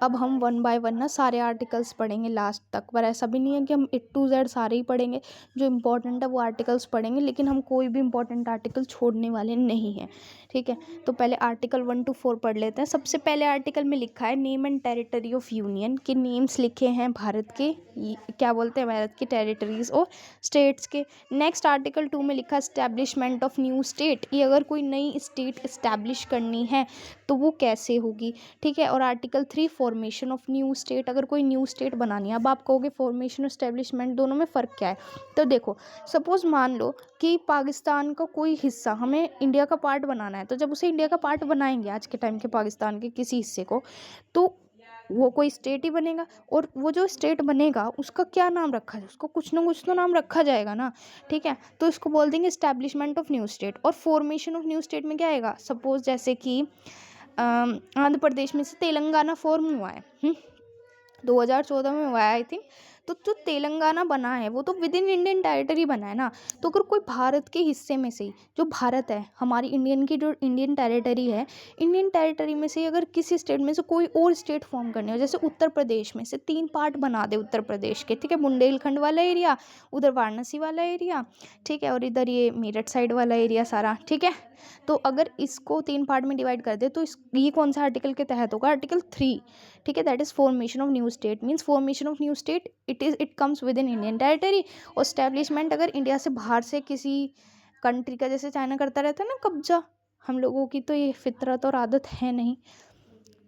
अब हम वन बाय वन ना सारे आर्टिकल्स पढ़ेंगे लास्ट तक, पर ऐसा भी नहीं है कि हम ए टू जेड सारे ही पढ़ेंगे, जो इम्पोर्टेंट है वो आर्टिकल्स पढ़ेंगे, लेकिन हम कोई भी इम्पोर्टेंट आर्टिकल छोड़ने वाले नहीं हैं, ठीक है। तो पहले आर्टिकल 1 to 4 पढ़ लेते हैं। सबसे पहले आर्टिकल में लिखा है name and territory of union, के नेम्स लिखे हैं भारत के, क्या बोलते हैं, भारत की टेरिटरीज और स्टेट्स के। नेक्स्ट आर्टिकल 2 में लिखा इस्टेब्लिशमेंट ऑफ न्यू स्टेट, ये अगर कोई नई स्टेट इस्टेब्लिश करनी है तो वो कैसे होगी, ठीक है। और article 3 formation of new state, अगर कोई न्यू स्टेट बनानी है। अब आप कहोगे फॉर्मेशन और इस्टेब्लिशमेंट दोनों में फ़र्क क्या है, तो देखो, सपोज़ मान लो कि पाकिस्तान का कोई हिस्सा हमें इंडिया का पार्ट बनाना है, तो जब उसे इंडिया का पार्ट बनाएंगे आज के टाइम के पाकिस्तान के किसी हिस्से को, तो वो कोई स्टेट ही बनेगा, और वो जो स्टेट बनेगा उसका क्या नाम रखा जाए, उसको कुछ ना कुछ तो नाम रखा जाएगा ना, ठीक है। तो इसको बोल देंगे इस्टेब्लिशमेंट ऑफ न्यू स्टेट। और फॉर्मेशन ऑफ न्यू स्टेट में क्या आएगा, सपोज़ जैसे कि आंध्र प्रदेश में से तेलंगाना फॉर्म हुआ है, 2014 में हुआ है आई थिंक। तो जो तेलंगाना बना है वो तो विद इन इंडियन टेरिटरी बना है ना। तो अगर कोई भारत के हिस्से में से, जो भारत है हमारी इंडियन की, जो इंडियन टेरिटरी है, इंडियन टेरिटरी में से अगर किसी स्टेट में से कोई और स्टेट फॉर्म करनी हो, जैसे उत्तर प्रदेश में से 3 पार्ट बना दे उत्तर प्रदेश के, ठीक है, बुंदेलखंड वाला एरिया, उधर वाराणसी वाला एरिया, ठीक है, और इधर ये मेरठ साइड वाला एरिया सारा, ठीक है। तो अगर इसको 3 पार्ट में डिवाइड कर दे तो ये कौन सा आर्टिकल के तहत होगा, आर्टिकल 3, ठीक है। That is formation of new state, means formation of new state it comes with in Indian territory. और स्टैब्लिशमेंट अगर इंडिया से बाहर से किसी कंट्री का, जैसे चाइना करता रहता है ना कब्जा, हम लोगों की तो ये फितरत और आदत है नहीं,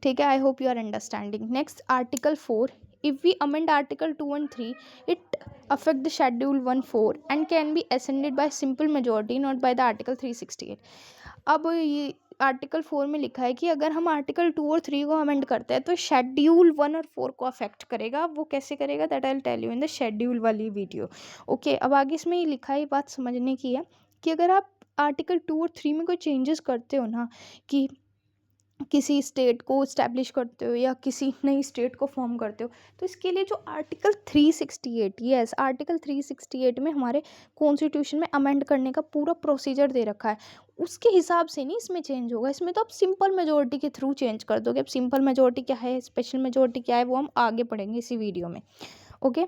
ठीक है। I hope you are understanding. Next article 4, if we amend article 2 and 3 it affect the schedule 1-4 and can be ascended by simple majority not by the article 368। अब ये आर्टिकल 4 में लिखा है कि अगर हम आर्टिकल 2 और 3 को अमेंड करते हैं तो शेड्यूल 1 और 4 को अफेक्ट करेगा। वो कैसे करेगा, that I will tell you in the schedule वाली वीडियो। ओके, अब आगे इसमें ये लिखा है, ये बात समझने की है कि अगर आप आर्टिकल 2 और 3 में कोई चेंजेस करते हो ना, कि किसी स्टेट को इस्टेब्लिश करते हो या किसी नई स्टेट को फॉर्म करते हो, तो इसके लिए जो आर्टिकल 368, यस, आर्टिकल 368 में हमारे कॉन्स्टिट्यूशन में अमेंड करने का पूरा प्रोसीजर दे रखा है, उसके हिसाब से नहीं इसमें चेंज होगा। इसमें तो आप सिंपल मेजोरिटी के थ्रू चेंज कर दोगे। अब सिंपल मेजोरिटी क्या है, स्पेशल मेजोरिटी क्या है, वो हम आगे पढ़ेंगे इसी वीडियो में। ओके,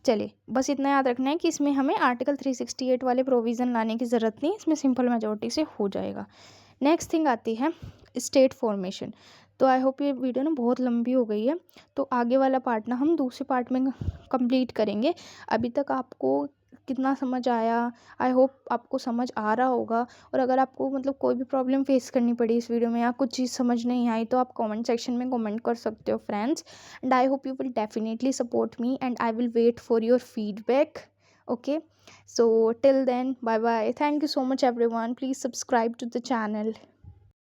चलिए, बस इतना याद रखना है कि इसमें हमें आर्टिकल 368 वाले प्रोविज़न लाने की ज़रूरत नहीं, इसमें सिंपल मेजोरिटी से हो जाएगा। नेक्स्ट थिंग आती है स्टेट फॉर्मेशन। तो आई होप ये वीडियो ना बहुत लंबी हो गई है, तो आगे वाला पार्ट ना हम दूसरे पार्ट में कंप्लीट करेंगे। अभी तक आपको कितना समझ आया, आई होप आपको समझ आ रहा होगा। और अगर आपको मतलब कोई भी प्रॉब्लम फेस करनी पड़ी इस वीडियो में या कुछ चीज़ समझ नहीं आई, तो आप कमेंट सेक्शन में कमेंट कर सकते हो friends, and I hope you will definitely support me and I will wait for your feedback. Okay, so till then, bye bye, thank you so much everyone, please subscribe to the channel.